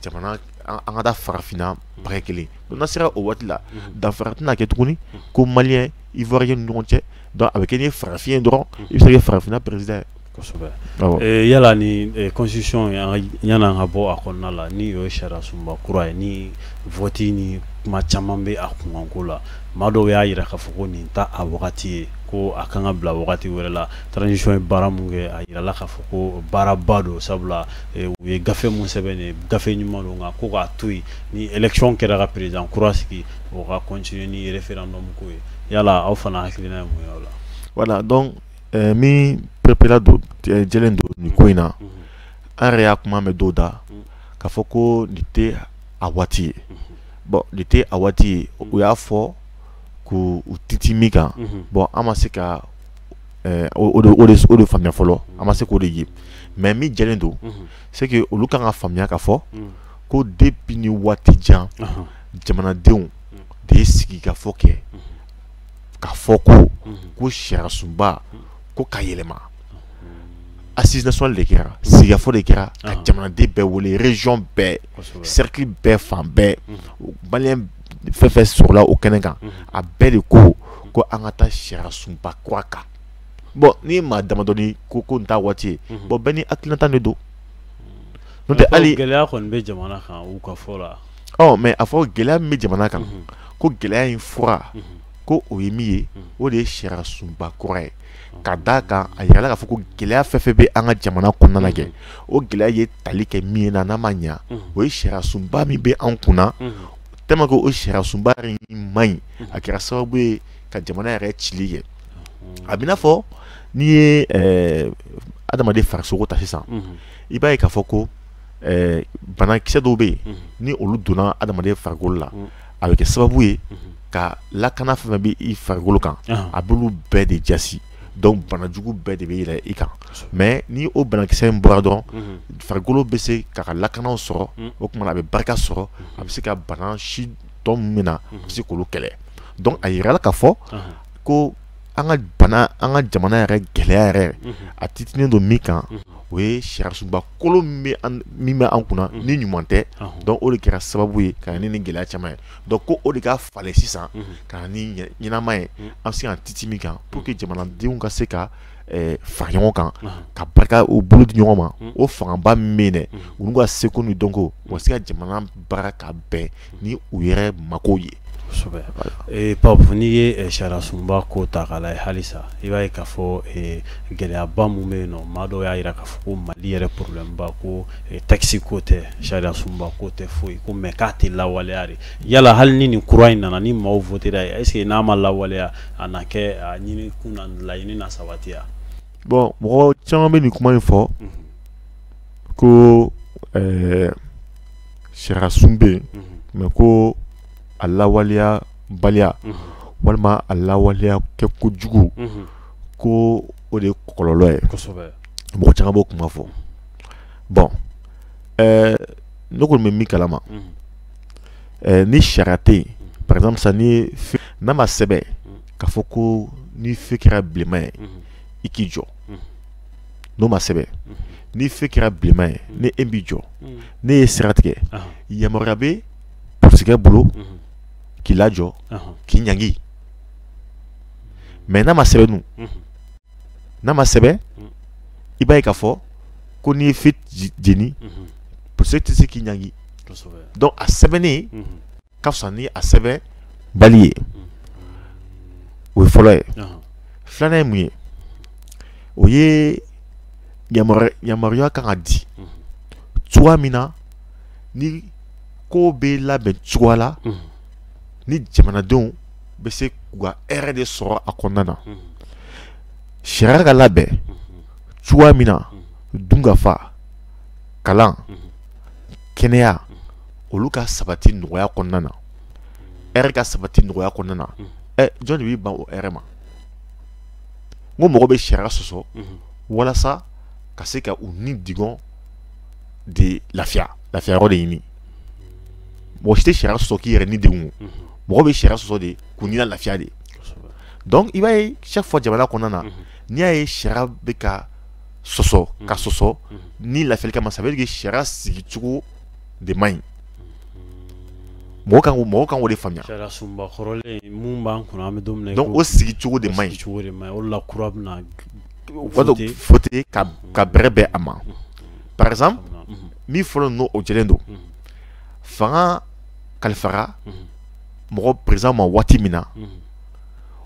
jamana an ka farafina bare kelen donc n'a sera o waati la danfara tɛna kɛ tuguni ko maliyɛn ivoirien ni ɲɔgɔn cɛ donc a bɛ kɛ ni farafin dɔrɔn i bɛ se ka kɛ farafina président ye. Kosɛbɛ yala ni constitution yan'an ka bɔ a kɔnɔna la ni o ye sariya sunba kura ye ni vote ni kuma caman bɛ a kunkanko la maa dɔw y'a yira k'a fɔ ko nin ta a wagati ye ko a kan ka bila wagati wɛrɛ la transition ye baara mun kɛ a yirala k'a fɔ ko baaraba don sabula u ye gafe mun sɛbɛn nin gafe ɲuman don nka ko k'a to yen ni élection kɛra ka président kura sigi o ka continuer ni référendum ko ye yala aw fana hakilina ye mun ye o la. Voilà donc min prepara don jɛlen don nin ko in na an yɛrɛ y'a kuma mɛn dɔw da k'a fɔ ko nin tɛ a waati ye bon nin tɛ a waati ye u y'a fɔ k'u titi min kan bon an ma se ka o de faamuya fɔlɔ an ma se k'o de ye mais min jɛlen don c'est que olu kan ka faamuya k'a fɔ ko depuis ni waati jan jamanadenw de ye sigi ka fɔ kɛ k'a fɔ ko sariya sunba ko ka yɛlɛma assise nationale de kɛra sigikafɔ de kɛra ka jamanaden bɛɛ wele région bɛɛ cercle bɛɛ fan bɛɛ maliyɛn fɛn fɛn sɔrɔla o kɛnɛ kan a bɛɛ de ko an ka taa sariya sunba kura kan bon ni maa damadɔni ko nin t'a waati ye bon bɛɛ ni hakilinata de don n'o tɛ hali gɛlɛya kɔni bɛ jamana kan u ka fɔ la mais a fɔ gɛlɛya min bɛ jamana kan ko gɛlɛya in fura ko o ye min ye o de ye sariya sunba kura ye ka d'a kan a yirala k'a fɔ ko gɛlɛya fɛn fɛn bɛ an ka jamana kɔnɔna la kɛ o gɛlɛya ye tali kɛ min ye n'a ma ɲa o ye sariya sunba min bɛ an kunna tellement que o sariya sunba in man ɲi a kɛra sababu ye ka jamana yɛrɛ cili kɛ a bɛ n'a fɔ n'i ye adamaden farisogo ta sisan i b'a ye k'a fɔ ko banakisɛ dɔw bɛ yen ni olu donna adamaden farikolo la a bɛ kɛ sababu ye ka lakana fɛn fɛn bɛ i farikolo kan a b'olu bɛɛ de jasi donc banajugu bɛɛ de bɛ yɛlɛ i kan mais ni o banakisɛ in bɔra dɔrɔn farikolo bɛ se k'a ka lakanaw sɔrɔ o tuma a bɛ barika sɔrɔ a bɛ se ka bana si tɔ min na a bɛ se k'olu kɛlɛ donc a yirala k'a fɔ ko an ka jamana yɛrɛ gɛlɛya yɛrɛ a titinen don min kan o ye sariya sunba kolo min bɛ an kunna ni ɲuman tɛ donc o de kɛra sababu ye ka na ni gɛlɛya caman ye donc ko o de ka falen sisan ka na ni ɲɛnama ye an bɛ se ka titi min kan pour que jamanadenw ka se ka fara ɲɔgɔn kan ka barika u bolo di ɲɔgɔn ma o fangaba min bɛ yen dɛ olu ka seko ni dɔnko u ka se ka jamana baara ka bɛn ni u yɛrɛ mago ye. Pape n'i ye sariya sunba ko ta k'a lajɛ halisa i b'a ye k'a fɔ gɛlɛyaba mun bɛ yen nɔ maa dɔw y'a yira k'a fɔ ko Mali yɛrɛ problème ba ko taxe ko tɛ sariya sunba ko tɛ foyi ko mais k'a tɛ lawaleya de yala hali ni nin kura in nana ni maaw votera ye est-ce que n'a ma lawaleya a na kɛ a ɲini kun na laɲini na sabatiya. Bon mɔgɔ caman bɛ nin kuma in fɔ ko sariya sun bɛ yen mais ko a lawaleya baliya walima a lawaleya kɛ kojugu ko o de ye kɔlɔlɔ ye mɔgɔ caman b'o kuma fɔ bon ne kɔni bɛ min kalama ni charité par exemple ça ni na ma sebe ka foko ni fikira blema ikijo no ma sebe ni fikira blema ni embijo ni siratike yamorabe pour ce boulot qu'il a jo ki nyangi mais na ma sebe nu na ma sebe iba ka fo ko ni fit jeni pour ce qui nyangi donc à sebeni kafsani a sebe baliye o follow flana muye oye yamaria kan adi tuwa mina ni ko be labɛn cogoya la ni jamanadenw bɛ se k'u ka hɛrɛ de sɔrɔ a kɔnɔna na sariya ka labɛn cogoya min na dunkafa kalan kɛnɛya olu ka sabati nɔgɔya kɔnɔna na hɛrɛ ka sabati nɔgɔya kɔnɔna na jɔn de b'i ban o hɛrɛ ma n ko mɔgɔ bɛ sariya sɔsɔ walasa ka se ka u ni digɔn de lafiya yɔrɔ de ɲini mɔgɔ si tɛ sariya sɔsɔ k'i yɛrɛ ni denw mɔgɔ bɛ sariya sɔsɔ de k'u ɲina lafiya de donc i b'a ye chaque fois jamana kɔnɔna na n'i y'a ye sariya bɛ ka sɔsɔ ka sɔsɔ ni lafiyali kama ça veut dire que sariya sigi cogo de man ɲi mɔgɔ kan k'o de faamuya sariya sunba kɔrɔlen mun b'an kunna an bɛ don min na donc o sigi cogo de man ɲi o de la kura bɛna faut ka bɛrɛ bɛn a ma par exemple min fɔlɔ n'o o jɛlen don fanga kalifara mɔgɔ président ma waati min na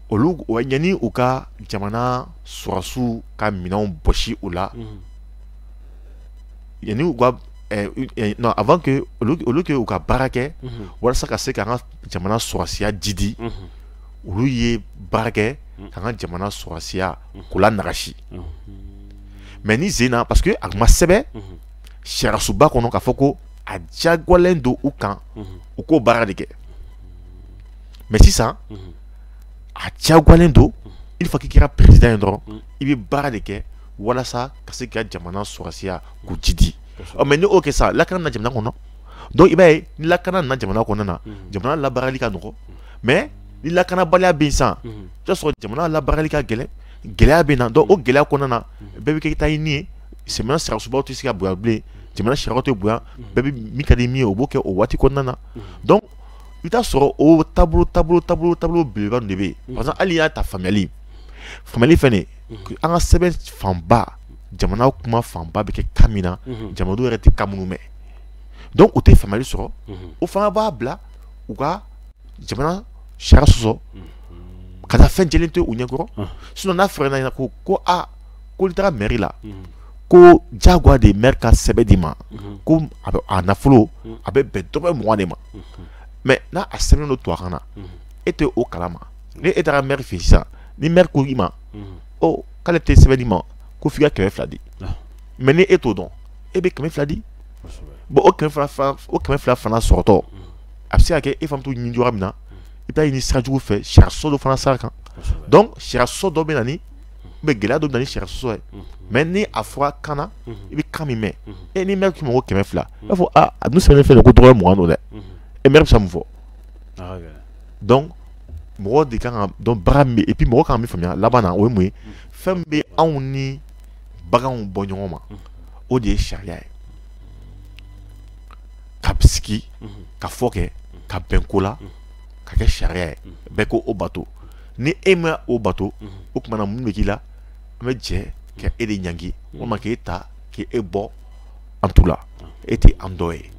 olu yanni u ka jamana sɔrɔsiw ka minɛnw bɔsi o la yanni u ka non avant que olu ke u ka baara kɛ walasa ka se k'an ka jamana sɔrɔsiya jidi olu ye baara kɛ k'an ka jamana sɔrɔsiya k'o la nagasi mais ni zena parce que a ma sɛbɛ sariyasoba kɔnɔ k'a fɔ ko a diyagoyalen don u kan u k'o baara de kɛ mais sisan a diyagoyalen don il faut k'i kɛra président ye dɔrɔn i bɛ baara de kɛ walasa ka se ka jamana sɔrɔsiya k'u jidi mais ni o kɛ sa lakana na jamana kɔnɔ donc i b'a ye ni lakana na jamana kɔnɔ na jamana labaarali ka nɔgɔ mais ni lakanabaliya bɛ yen sisan i b'a sɔrɔ jamana labaarali ka gɛlɛn gɛlɛya bɛ na donc o gɛlɛya kɔnɔna na bɛɛ bɛ kɛ taa i ni ye jamana sariyasobaw tɛ se ka bonya bilen jamana sariyaw tɛ bonya bɛɛ bɛ min ka di min ye o b'o kɛ o waati kɔnɔna na donc i t'a sɔrɔ o taabolo belebeleba ninnu de bɛ yen par exemple hali y'a ta faamuyali fɛnɛ an ka sɛbɛn fanba jamana kuma fanba bɛ kɛ kan min na jamanadenw yɛrɛ tɛ kan minnu mɛn donc u tɛ faamuyali sɔrɔ o fana b'a bila u ka jamana sariya sɔsɔ ka taa fɛn jɛlen to u ɲɛkɔrɔ sinon n'a fɔra ɲɛna ko ko n'i taara mairie la ko jagoya de maire ka sɛbɛn d'i ma ko a nafolo a bɛ bɛn dɔrɔmɛ 20 de ma mais n'a a sɛbɛnnen don tubabukan na e tɛ o kalama ni e taara maire fɛ sisan ni maire ko i ma k'ale tɛ sɛbɛn d'i ma ko f'i ka 200 di mais ni e t'o dɔn e bɛ 200 di bon o 200 fana sɔrɔtɔ a bɛ se ka kɛ e fana t'o ɲini cogoya min na i bɛ taa ɲini sira jugu fɛ sariyaso dɔ fana sira kan donc sariyaso dɔ bɛ na ni gɛlɛya dɔ bɛ na ni sariyaso ye mais ni a fɔra kan na i bɛ kan min mɛn ni maire k'i ma ko 200 i b'a fɔ a dun sɛbɛnnen filɛ nin ko dɔrɔmɛ 20 don dɛ e maire bɛ se ka mun fɔ donc mɔgɔ de kan ka dɔn baara min bɛ et puis mɔgɔ kan ka min faamuya laban na o ye mun ye fɛn min bɛ anw ni baganw bɔ ɲɔgɔn ma o de ye sariya ye ka sigi ka fɔ kɛ ka bɛn ko la ka kɛ sariya ye bɛɛ ko o bato ni e ma o bato o tuma na mun bɛ k'i la an bɛ jɛ ka e de ɲangi walima k'e ta k'e bɔ an tu la e tɛ an dɔ ye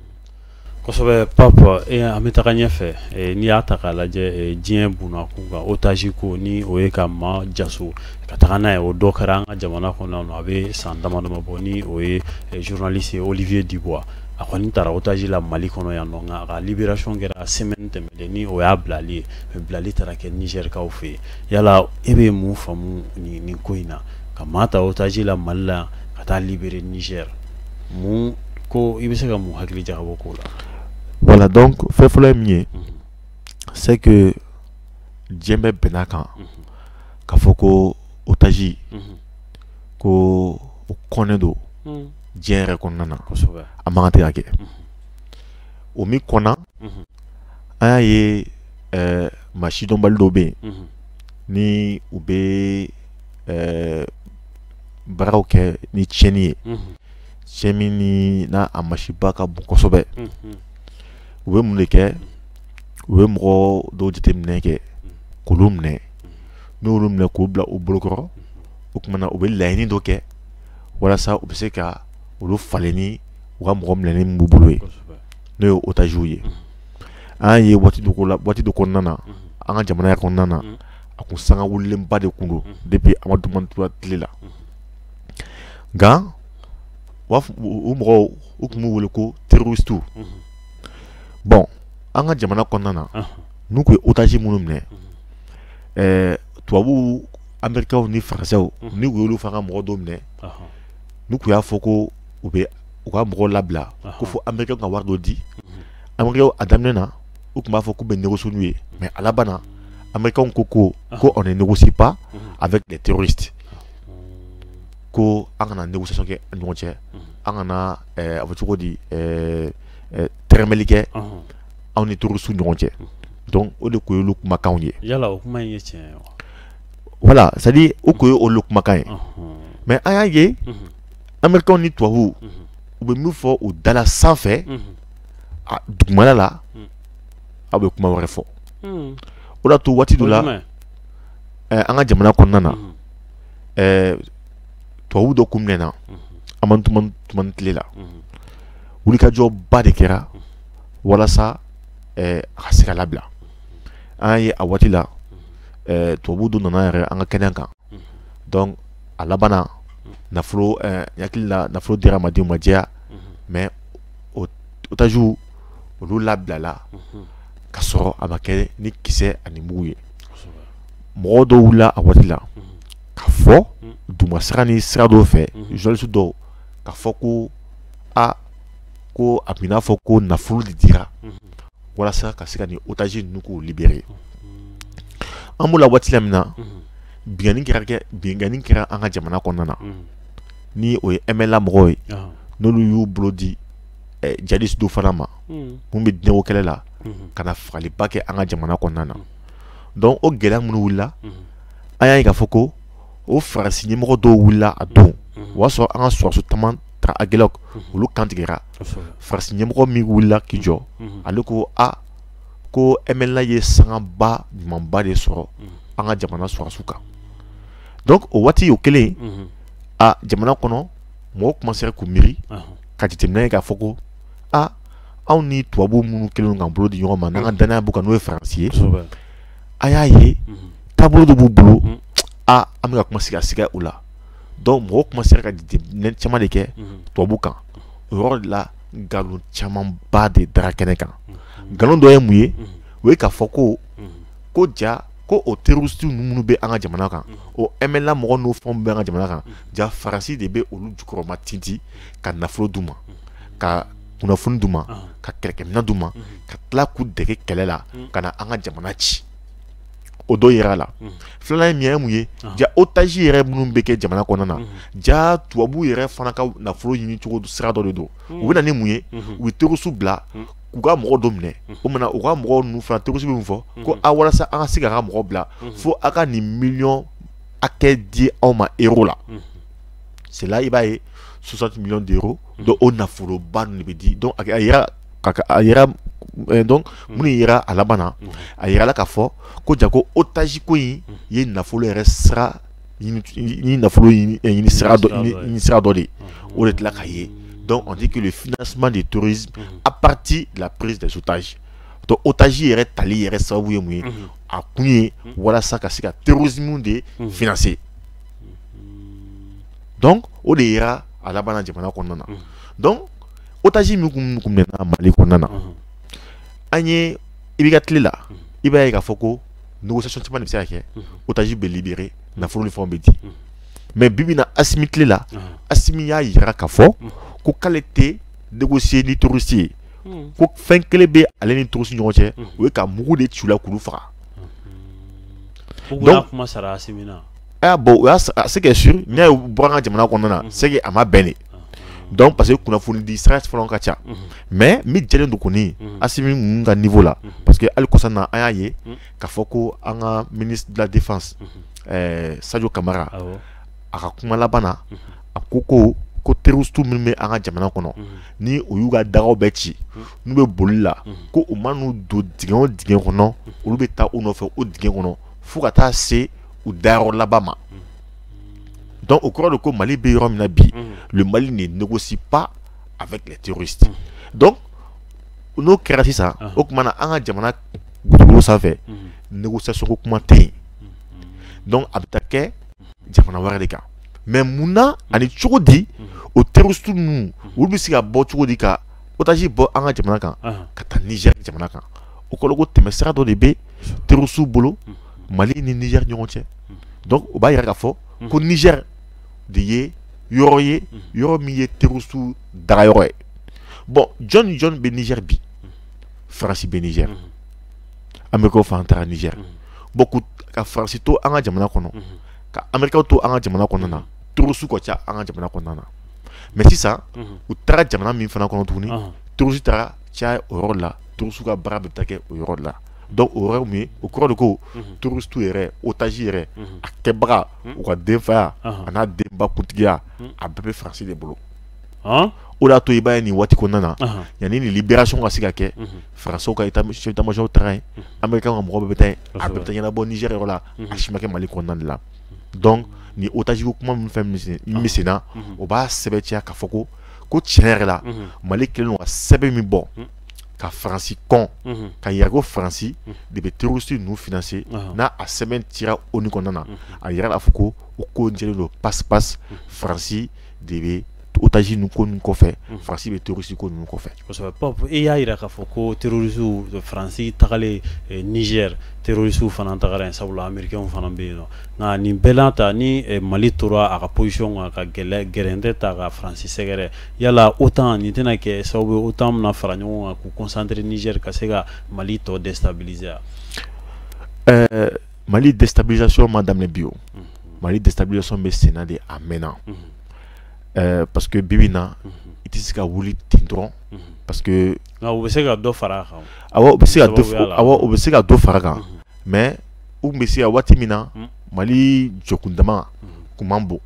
kosɛbɛ papa an bɛ taga ɲɛfɛ n'i y'a ta k'a lajɛ diɲɛ bunakun kan otage ko ni o ye ka maa jaso ka taga n'a ye o dɔ kɛra an ka jamana kɔnɔ a bɛ san damadama bɔ ni o ye journaliste Olivier Dubois a kɔni taara otage la Mali kɔnɔ yan nɔ nka a ka libération kɛra semaine tɛmɛnen ni o y'a bilali ye bilali taara kɛ Nigerikaw fɛ yen yala e bɛ mun faamu nin ko in na ka maa ta otage la Mali la ka taa libérer Niger mun ko i bɛ se ka mun hakili jagabɔ k'o la. Voilà, donc fɛn fɔlɔ ye min ye c'est que diɲɛ bɛ bɛn'a kan k'a fɔ ko otage ko o kɔnnen don diɲɛ yɛrɛ kɔnɔna na a man kan tɛ ka kɛ o min kɔnna an y'a ye maa sidɔnbali dɔw bɛ yen ni u bɛ baaraw kɛ ni tiɲɛni ye tiɲɛ min ni n'a a masiba ka bon kosɛbɛ u bɛ mun de kɛ u bɛ mɔgɔ dɔw jateminɛ kɛ k'olu minɛ n'olu minɛ k'u bila u bolokɔrɔ o kumana u bɛ laɲini dɔ kɛ walasa u bɛ se ka olu falen ni u ka mɔgɔ minɛni min b'u bolo ye n'o ye otages ye an y'a ye waati dɔ kɔnɔna na an ka jamana kɔnɔna na a kun sanga wulilenba de kun don depuis Amadu Tumani tile la nka o mɔgɔw u tun b'u wele ko terroristes bon an ka jamana kɔnɔna na n'u kun ye otage minnu minɛ tubabuw américains ni français ni u y'olu fana ka mɔgɔ dɔw minɛ n'u kun y'a fɔ ko u ka mɔgɔw labila ko fɔ américains ka wari dɔ di américains a daminɛ na u tun b'a fɔ k'u bɛ négocier n'u ye mais à la ban na américains ko on ne négocie pas avec des terroristes ko an kana négociation kɛ an ɲɔgɔn cɛ an kana a fɔ cogo di tɛrɛmɛli kɛ anw ni terroristes ɲɔgɔn cɛ donc o de kun ye olu kumakanw ye yala o kuma in ye tiɲɛ ye wa voilà c'est à dire o kun ye olu kumakan ye mais an y'a ye américains ni tubabuw u bɛ min fɔ u dala sanfɛ dugumala la aw bɛ kuma wɛrɛ fɔ o de y'a to waati dɔ la an ka jamana kɔnɔna na tubabu dɔ kun minɛna Amadu Tumani tile la wulikajɔba de kɛra walasa a ka se ka labila an y'a ye a waati la tubabu dɔ nana yɛrɛ an ka kɛnɛ kan donc a laban na nafolo hakili la nafolo dira adamadenw ma jɛya mais otages olu labilala ka sɔrɔ a ma kɛ ni kisɛ ani mugu ye mɔgɔ dɔw wulila a waati la ka fɔ dugumasira ni sira dɔw fɛ journaliste dɔw ka fɔ ko ko a bɛ n'a fɔ ko nafolo de dira walasa ka se ka ni otage ninnu k'u libérer an b'o la waati la min na binganni kɛra an ka jamana kɔnɔna na ni o ye MLA mɔgɔw ye n'olu y'u bolo di jihadiste dɔw fana ma mun bɛ diinɛko kɛlɛ la ka na fagaliba kɛ an ka jamana kɔnɔna na donc o gɛlɛya minnu wulila an y'a ye k'a fɔ ko o Faransi ɲɛmɔgɔ dɔw wulila a don o y'a sɔrɔ an ka sɔrɔdaso caman taara Agɛlɛw olu kantigɛra Faransi ɲɛmɔgɔ min wulila k'i jɔ ale ko ko MLA ye sangaba ɲumanba de sɔrɔ an ka jamana sɔrɔdasiw kan donc o waati o kelen jamana kɔnɔ mɔgɔw commencera k'u miiri ka jateminɛ k'a fɔ ko anw ni tubabu minnu kɛlen k'an bolo di ɲɔgɔn ma n'an ka danaya b'u kan n'o ye Faransi ye a y'a ye taabolo dɔ b'u bolo an bɛ ka commencer ka siga u la donc mɔgɔw commencera ka jateminɛ caman de kɛ tubabu kan o yɔrɔ de la nkalon camanba de dara kɛnɛ kan nkalon dɔ ye mun ye o ye k'a fɔ ko o terroristes minnu bɛ an ka jamana kan o MLA mɔgɔ n'o fɛnw bɛ an ka jamana kan ja Faransi de bɛ olu jukɔrɔma tinti ka nafolo d'u ma ka kunnafoni d'u ma ka kɛlɛkɛminɛn d'u ma ka tila k'u dege kɛlɛ la ka na an ka jamana ci o dɔ yera la filanan ye min ye mun ye ja otage yɛrɛ minnu bɛ kɛ jamana kɔnɔna na ja tubabu yɛrɛ fana ka nafolo ɲini cogo sira dɔ de don u bɛ na ni mun ye u bɛ terroristes bila k'u ka mɔgɔ dɔ minɛ o mana u ka mɔgɔ ninnu fana terroristes bɛ mun fɔ ko walasa an ka se ka ka mɔgɔ bila fo a ka nin miliyɔn hakɛ di anw ma euro la c'est là i b'a ye 60 millions d'euros donc o nafoloba ninnu de bɛ di donc a yɛrɛ donc minnu yera a laban na a yirala k'a fɔ ko ja ko otage ko in ye nafolo yɛrɛ sira ɲini nafolo ɲini sira dɔ de ye o de tila ka ye donc on dit que le financement du terrorisme à partir de la prise des otages donc otage yɛrɛ tali yɛrɛ sababu ye mun ye a kun ye walasa ka se ka terrorisme de financer donc o de yera a laban na jamana kɔnɔna na donc otage min kun minɛna Mali kɔnɔna na an ye i b'i ka tile la i b'a ye k'a fɔ ko négociation caman de bɛ se ka kɛ otage bɛ libéré nafolo ni fɛnw bɛ di mais bibi na Asimi tile la Asimi y'a yira k'a fɔ ko k'ale tɛ négocier ni terroriste ye ko fɛn kelen bɛ ale ni terroriste ɲɔgɔn cɛ o ye ka mugu de ci u la k'olu faga donc kuma sara Asimi na bon o y'a c'est que sûr n'i y'a ye bɔra an ka jamana kɔnɔna na c'est que a ma bɛn de donc parce que kunnafoni di sira fɔlɔ ka ca mais mi jɛlen don kɔni Assimi ninnu ka niveau la parce que hali kɔsa na an y'a ye k'a fɔ ko an ka ministre de la défense Sadio Kamara a ka kuma laban na a ko terroriste minnu bɛ an ka jamana kɔnɔ ni o y'u ka dagaw bɛɛ ci n'u bɛ boli la ko u ma n'u don dingɛ o dingɛ kɔnɔ olu bɛ taa u nɔfɛ o dingɛ kɔnɔ fo ka taa se u dayɔrɔ laban ma. Donc au cours de ko Mali bɛ yɔrɔ min na bi le Mali ne négocie pas avec les terroristes. Donc n'o kɛra sisan o tuma na an ka jamana gudugolo sanfɛ négociation ko kuma tɛ yen donc a bɛ taa kɛ jamana wɛrɛ de kan mais mun na ani cogo di o terroriste ninnu olu bɛ se ka bɔ cogo di ka otage bɔ an ka jamana kan ka taa Niger jamana kan o kɔrɔ ko tɛmɛsira dɔ de bɛ terroriste bolo Mali ni Niger ɲɔgɔn cɛ donc o b'a yira k'a fɔ ko Niger de ye yɔrɔ ye yɔrɔ min ye terroriste dagayɔrɔ ye bon jɔn bɛ Niger bi France bɛ Niger Américain fana taara Niger bon ka France to an ka jamana kɔnɔ ka Américain to an ka jamana kɔnɔ na terroriste ka ca an ka jamana kɔnɔ na mais sisan u taara jamana min fana kɔnɔ tuguni terroriste taara caya o yɔrɔ la terroriste ka baara bɛ taa kɛ o yɔrɔ la donc o yɔrɔ min ye o kɔrɔ de ko terroriste yɛrɛ otage yɛrɛ a kɛbaga u ka denfaya a n'a denba kuntigiya a bɛɛ bɛ France de bolo o de y'a to i b'a ye nin waati kɔnɔna na yanni nin libération ka se ka kɛ Français ka chef d'état-major taara yen Américain ka mɔgɔ bɛɛ bɛ taa yen a bɛɛ bɛ taa ɲɛnabɔ Niger yɔrɔ la a si ma kɛ Mali kɔnɔna de la donc ni otage ko kuma min fɛn min sen na o b'a sɛbɛntiya k'a fɔ ko tiɲɛ yɛrɛ la Mali kɛlen don ka sɛbɛn min bɔ ka France kɔn ka yira ko France de bɛ terroriste ninnu financer n'a a sɛbɛn cira ONU kɔnɔna na a yira k'a fɔ ko o ko jɛlen don passe France de bɛ otage ninnu ko ninnu kɔfɛ France bɛ terroriste ko ninnu kɔfɛ. kosɛbɛ Pap i y'a yira k'a fɔ ko terroriste France tagalen Niger terroriste fana tagara yen sabula Américain fana bɛ yen nɔ nka nin bɛɛ la ta ni Mali tora a ka position kan ka gɛrɛn tɛ ta ka France sɛgɛrɛ yala OTAN nin tɛna kɛ sababu ye OTAN bɛna fara ɲɔgɔn kan k'u concentrer Niger ka se ka Mali tɔ déstabiliser. Mali déstabilisation ma daminɛ bi o Mali déstabilisation bɛ sen na de a mɛnna. Parce que bibi na i tɛ se ka wuli ten dɔrɔn parce que u bɛ se ka dɔ fara a kan awɔ u bɛ se ka dɔ fara a kan mais u tun bɛ se ka waati min na Mali jɔkun dama kun man bon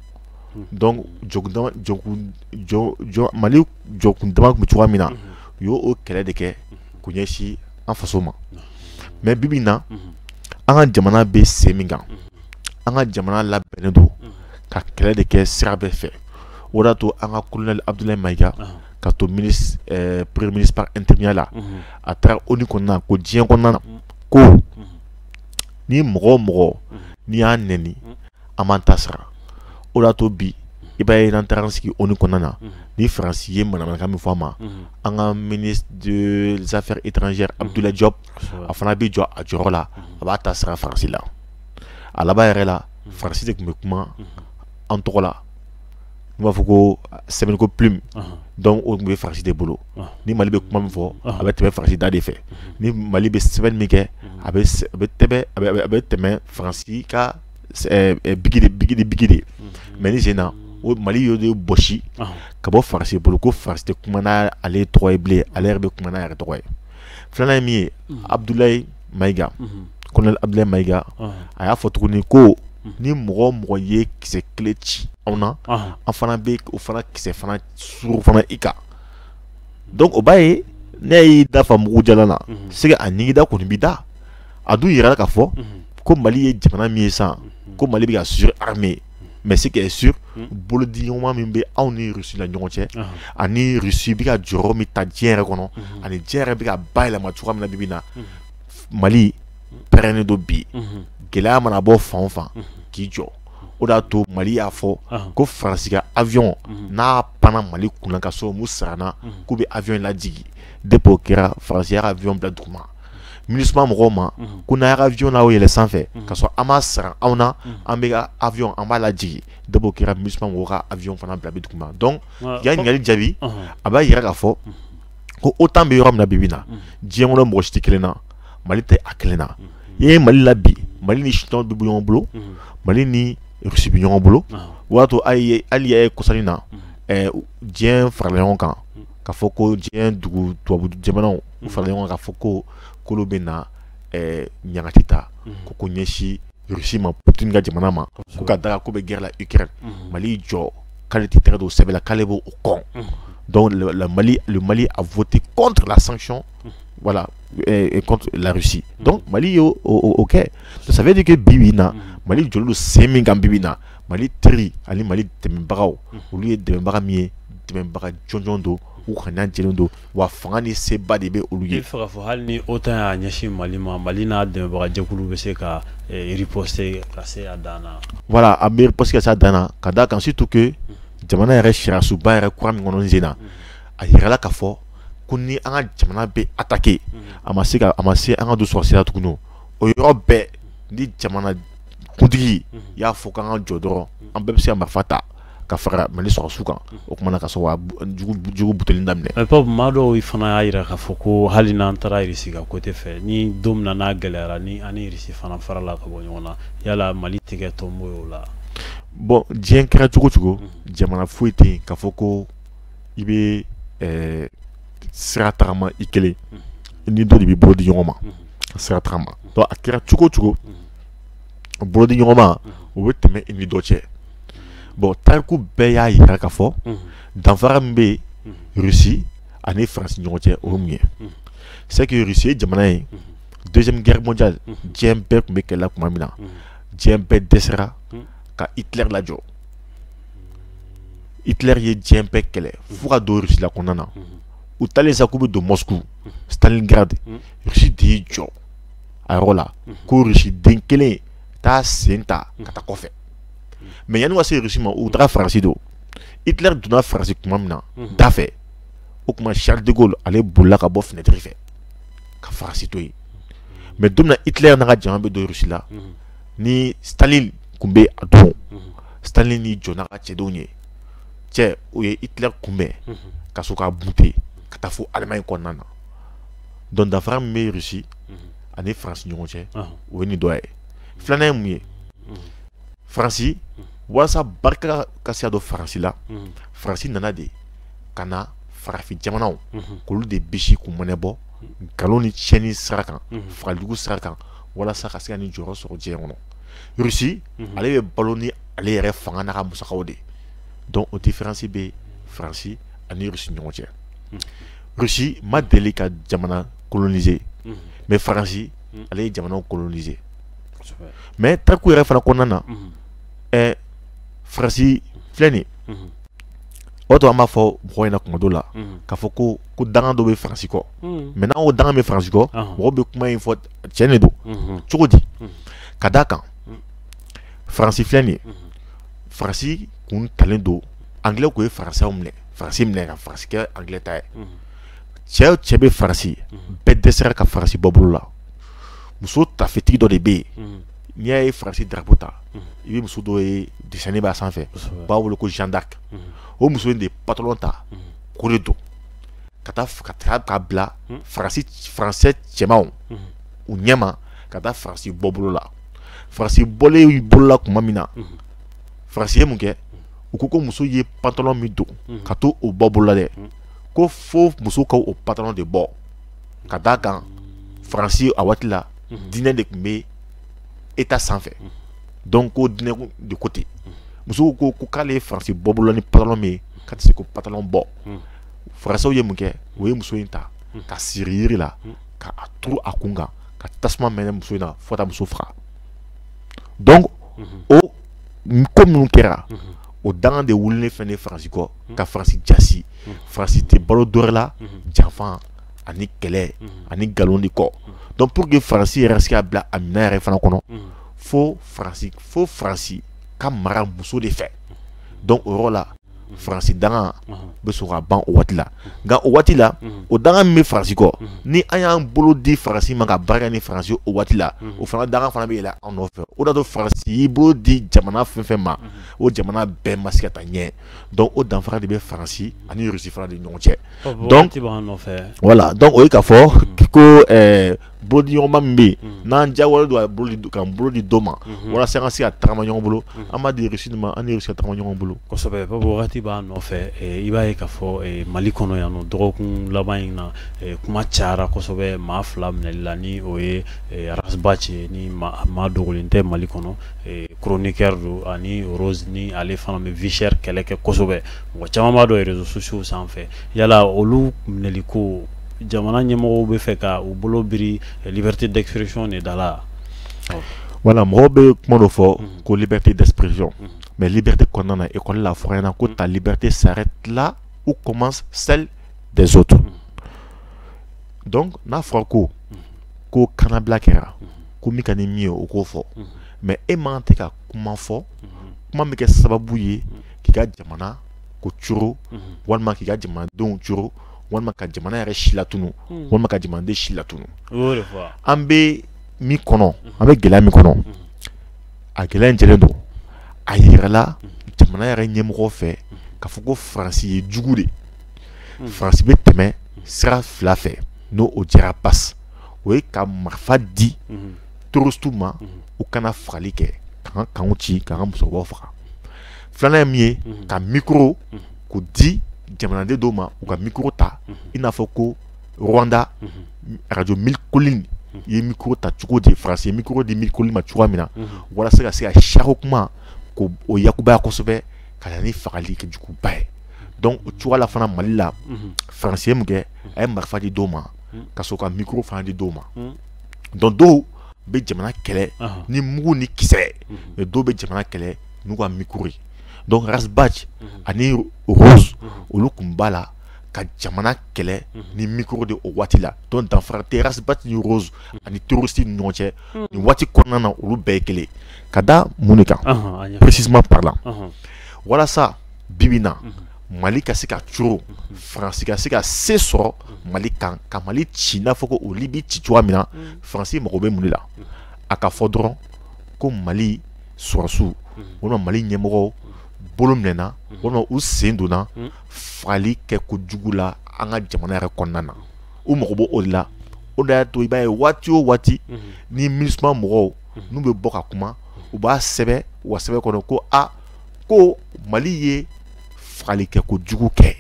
donc Mali jɔkun dama kun bɛ cogoya min na u y'o kɛlɛ de kɛ k'u ɲɛsin an faso ma mais bibi na an ka jamana bɛ sen min kan an ka jamana labɛnnen don ka kɛlɛ de kɛ sira bɛɛ fɛ. O de y'a to an ka colonel Abdoulaye Maïga ka to premier ministre par intermédiaire la a taara ONU kɔnɔna na ko diɲɛ kɔnɔna na ko ni mɔgɔ o mɔgɔ n'i y'a nɛni an b'an ta sara o de y'a to bi i b'a ye n'an taara an sigi ONU kɔnɔna na ni Faransi ye manamanakan min fɔ a ma an ka ministre des affaires étrangères Abdoulaye Diop a fana bɛ jɔ a jɔyɔrɔ la a b'a ta sara Faransi la a laban yɛrɛ la Faransi de tun bɛ kuma an tɔgɔ la. N b'a fɔ ko sɛbɛnni ko plume donc o tun bɛ France de bolo ni Mali bɛ kuma min fɔ a bɛ tɛmɛ France da de fɛ ni Mali bɛ sɛbɛnni min kɛ a bɛ tɛmɛ France ka bigi de mais ni sen na o Mali y'o de bɔsi ka bɔ France bolo ko France tɛ kuma n'ale tɔgɔ ye bilen ale yɛrɛ bɛ kuma n'a yɛrɛ tɔgɔ ye filanan ye min ye Abdoulaye Maïga colonel Abdoulaye Maïga a y'a fɔ tuguni ko ni mɔgɔ o mɔgɔ ye kisɛ kelen ci anw na an fana bɛ o fana kisɛ fana suru fana i kan donc o b'a ye ne y'i da fa mugu jalan na se a ɲigida kɔni b'i da a dun yira k'a fɔ ko Mali ye jamana min ye sisan ko Mali bɛ ka surarmé mais c'est que sûr bolodi ɲɔgɔnma min bɛ anw ni Russie la ɲɔgɔn cɛ ani Russie bɛ ka jɔyɔrɔ min ta diɲɛ yɛrɛ kɔnɔ ani diɲɛ yɛrɛ bɛ ka bayɛlɛma cogoya min na bibi na Mali pɛrɛnnen don bi gɛlɛya mana bɔ fan o fan k'i jɔ o de y'a to Mali y'a fɔ ko Faransi ka avion n'a panna Mali kunna ka sɔrɔ mun sarana k'u bɛ avion lajigi depuis o kɛra Faransi y'a ka avion bila duguma MINUSMA mɔgɔw ma ko n'a y'a ka avion n'aw yɛlɛ sanfɛ ka sɔrɔ an m'a sara anw na an bɛ ka avion an b'a lajigi depuis o kɛra MINUSMA mɔgɔw ka avion fana bila bi duguma donc y'a ɲininkali jaabi a b'a yira k'a fɔ ko OTAN bɛ yɔrɔ min na bibi na diɲɛ kɔnɔ mɔgɔ si tɛ kelen na Mali tɛ a kelen na i ye Mali la bi Mali ni Chine bɛ ɲɔgɔn bolo Mali ni Russie bɛ ɲɔgɔn bolo o y'a to hali y'a ye kɔsani na diɲɛ farala ɲɔgɔn kan k'a fɔ ko diɲɛ dugu tubabu jamanaw u farala ɲɔgɔn kan k'a fɔ ko k'olu bɛ na ɲagati ta ko ɲɛsin Russie ma Poutine ka jamana ma ko ka daga ko bɛ guerre la Ukraine Mali jɔ k'ale tɛ tɛgɛ don sɛbɛn la k'ale b'o kɔn donc le Mali a voté contre la sanction voilà et contre la Russie donc Mali yo ok ça veut dire que bibina Mali jolo semi kan bibina Mali tri ali Mali dɛmɛbagaw olu ye dɛmɛbaga min ye dɛmɛbaga jɔnjɔn do u kana jɛlen do wa fanga ni seba de bɛ olu ye. Il faut que hali ni OTAN y'a ɲɛsin Mali ma Mali n'a dɛmɛbaga jɛkulu bɛ se ka riposter ka se a dan na. Voilà a bɛ riposter ka se a dan na ka d'a kan surtout que jamana yɛrɛ sariasuba yɛrɛ kura min kɔnɔ n sen na a yirala k'a fɔ ko ni an ka jamana bɛ attaquer a ma se an ka don sɔrɔsira la tuguni o yɔrɔ bɛɛ ni jamana kuntigi y'a fɔ k'an ka jɔ dɔrɔn an bɛɛ bɛ se ka marifa ta ka fara Mali sɔrɔsiw kan o kumana ka sɔrɔ jugu buteli daminɛ. Mais Pape maa dɔw fana y'a yira k'a fɔ ko hali n'an taara Irisi ka côté fɛ ni don min na n'a gɛlɛyara ni an ni Irisi fana farala ka bɔ ɲɔgɔn na yala Mali tɛgɛ tɔnbɔ o la. Bon diɲɛ kɛra cogo cogo jamana foyi tɛ yen k'a fɔ ko i bɛ sira tagama i kelen ni dɔ de bɛ bolo di ɲɔgɔn ma ka sira tagama donc a kɛra cogo cogo bolo di ɲɔgɔn ma o bɛ tɛmɛ i ni dɔ cɛ bon tariku bɛɛ y'a yira k'a fɔ danfara min bɛ Russie ani Faransi ɲɔgɔn cɛ o ye mun ye c'est que Russie ye jamana ye deuxième guerre mondiale diɲɛ bɛɛ tun bɛ kɛlɛ tuma min na diɲɛ bɛɛ dɛsɛra ka Hitler lajɔ Hitler ye diɲɛ bɛɛ kɛlɛ fo ka don Russie la kɔnɔna na u taalen sa k'u bɛ don Moscou Stalingrad Russie de y'i jɔ a yɔrɔ la ko Russie den kelen t'a sen ta ka taa kɔfɛ mais yanni ka se Russie ma u taara Faransi don Hitler donna Faransi tuma min na da fɛ o tuma Charles de Gaulle ale bolila ka bɔ fenêtre fɛ ka Faransi to yen mais don min na Hitler n'a ka jama bɛ don Russie la ni Staline kun bɛ a don Staline ni jɔ n'a ka cɛdenw ye cɛ o ye Hitler kunbɛn ka sɔrɔ k'a bute ka taa fo Allemagne kɔnɔna na donc danfara min bɛ Russie ani Faransi ɲɔgɔn cɛ o ye nin dɔ ye filanan ye mun ye Faransi walasa barika ka se ka don Faransi la Faransi nana de ka na farafin jamanaw k'olu de bisi k'u mɔnɛ bɔ nkalon ni tiɲɛni sira kan fagalijugu sira kan walasa ka se ka nin jɔyɔrɔ sɔrɔ diɲɛ kɔnɔ Russie ale bɛ balo ni ale yɛrɛ fanga n'a ka musakaw de donc o différence bɛ Faransi ani Russie ɲɔgɔn cɛ Russie ma deli ka jamana coloniser mais Faransi ale ye jamanaw coloniser mais tariku yɛrɛ fana kɔnɔna na Faransi filɛ nin ye o to an b'a fɔ mɔgɔw ɲɛna kuma dɔ la k'a fɔ ko danga dɔ bɛ Faransi kɔ mais n'an ko danga bɛ Faransi kɔ mɔgɔw bɛ kuma in fɔ tiɲɛ de don cogo di ka d'a kan Faransi filɛ nin ye Faransi kun talen don anglais ko ye Faransɛw minɛ Faransi minɛ ka Faransi kɛ anglais ta ye cɛ o cɛ bɛ Faransi bɛɛ dɛsɛra ka Faransi bɔ bolo la muso tafetigi dɔ de bɛ yen n'i y'a ye Faransi drapeau ta i bɛ muso dɔ ye dessin b'a sanfɛ u b'a wele ko Jeanne d'Arc o muso in de pantalon ta k'o de don ka taa k'a bila Faransɛ cɛmanw u ɲɛma ka taa Faransi bɔ bolo la Faransi bɔlen bolo la tuma min na Faransi ye mun kɛ u ko muso ye pantalon min don ka to o bɔ bolo la dɛ ko fo muso ka o pantalon de bɔ ka d'a kan Faransi a waati la diinɛ de tun bɛ État sanfɛ donc ko diinɛ de côté muso ko k'ale ye Faransi bɔ bolo la ni pantalon min ye k'a tɛ se k'o pantalon bɔ Faransɛw ye mun kɛ o ye muso in ta ka siri yiri la ka a turu a kun kan ka tasuma mɛnɛ muso in na fo ka taa muso faga donc o ko minnu kɛra o danga de wulilen fɛn de Faransi kɔ ka Faransi jasi Faransi tɛ balo dɔ la janfan ani kɛlɛ ani nkalon de kɔ donc pour que Faransi yɛrɛ se ka bila a minɛn yɛrɛ fana kɔnɔ fo Faransi ka mara muso de fɛ donc o yɔrɔ la Faransi danga bɛ sɔrɔ ka ban o waati la nka o waati la o danga min bɛ Faransi kɔ ni an y'an bolo di Faransi ma ka baara ni Faransi o waati la o fana danga fana bɛ yɛlɛ an nɔfɛ o de y'a to Faransi y'i bolo di jamana fɛn fɛn ma o jamana bɛɛ ma se ka taa ɲɛ donc o danfara de bɛ Faransi ani Russie fana de ɲɔgɔn cɛ donc voilà donc o ye k'a fɔ ko bolodi ɲɔgɔnma min bɛ yen n'an jagoyalen don a k'an bolo di dɔ ma walasa an ka se ka tagama ɲɔgɔn bolo an b'a di Russie ma an ni Russie ka tagama ɲɔgɔn bolo. kosɛbɛ Papa wagati b'a nɔfɛ i b'a ye k'a fɔ Mali kɔnɔ yan nɔ dɔgɔkun laban in na kuma cayara kosɛbɛ maa fila minɛli la ni o ye Rasbach ni maa dogolen tɛ Mali kɔnɔ chroniqueur do ani Rose ni ale fana bɛ vie chère kɛlɛ kɛ kosɛbɛ mɔgɔ caman b'a dɔn réseaux sociaux sanfɛ yala olu minɛli ko jamana ɲɛmɔgɔw bɛ fɛ ka u bolo biri liberté d'expression de da la. Voilà, mɔgɔw bɛ kuma dɔ fɔ ko liberté d'expression mais liberté kɔnɔna na école la fɔ ɲɛna ko ta liberté s'arrête là où commence celle des autres. Donc n'a fɔra ko kanabila kɛra ko min ka ni min ye o k'o fɔ mais e man tɛ ka kuma fɔ kuma min kɛ sababu ye k'i ka jamana ko coro walima k'i ka jamanadenw coro walima ka jamana yɛrɛ si latunu walima ka jamanaden si latunu. An bɛ min kɔnɔ an bɛ gɛlɛya min kɔnɔ a gɛlɛya in jɛlen don a yirala jamana yɛrɛ ɲɛmɔgɔ fɛ k'a fɔ ko Faransi ye jugu de Faransi bɛ tɛmɛ sira fila fɛ n'o o jɛra passe o ye ka marifa di terroristu ma u kana fagali kɛ k'an ka kanw ci k'an ka musokɔrɔbaw faga filanan ye min ye ka micro k'o di jamanaden dɔw ma u ka micro ta i n'a fɔ ko Rwanda radio Mille Collines ye micro ta cogo di Faransi ye micro di Mille Collines ma cogoya min na walasa ka se ka saro kuma ko o yakubaya kosɛbɛ ka na ni fagali kɛ juguba ye donc o cogoya la fana Mali la Faransi ye mun kɛ a ye marifa di dɔw ma ka sɔrɔ ka micro fana di dɔw ma donc dɔw bɛ jamana kɛlɛ ni mugu ni kisɛ mais dɔw bɛ jamana kɛlɛ n'u ka micro ye donc Rasbach ani Rose olu kun b'a la ka jamana kɛlɛ ni micro de o waati la donc danfara tɛ Rasbach ni Rose ani terroriste ni ɲɔgɔn cɛ nin waati kɔnɔna na olu bɛɛ ye kelen ka da mun de kan précisément parlant walasa bibi na Mali ka se ka coro Faransi ka se ka se sɔrɔ Mali kan ka Mali ci n'a fɔ ko o Libi ci cogoya min na Faransi mago bɛ mun de la a ka fɔ dɔrɔn ko Mali sɔrɔsiw walima Mali ɲɛmɔgɔw bolo minɛna walima u sen donna fagali kɛ kojugu la an ka jamana yɛrɛ kɔnɔna na u mago b'o de la o de y'a to i b'a ye waati o waati ni MINUSMA mɔgɔw n'u bɛ bɔ ka kuma u b'a sɛbɛn u ka sɛbɛn kɔnɔ ko ko Mali ye fagali kɛ kojugu kɛ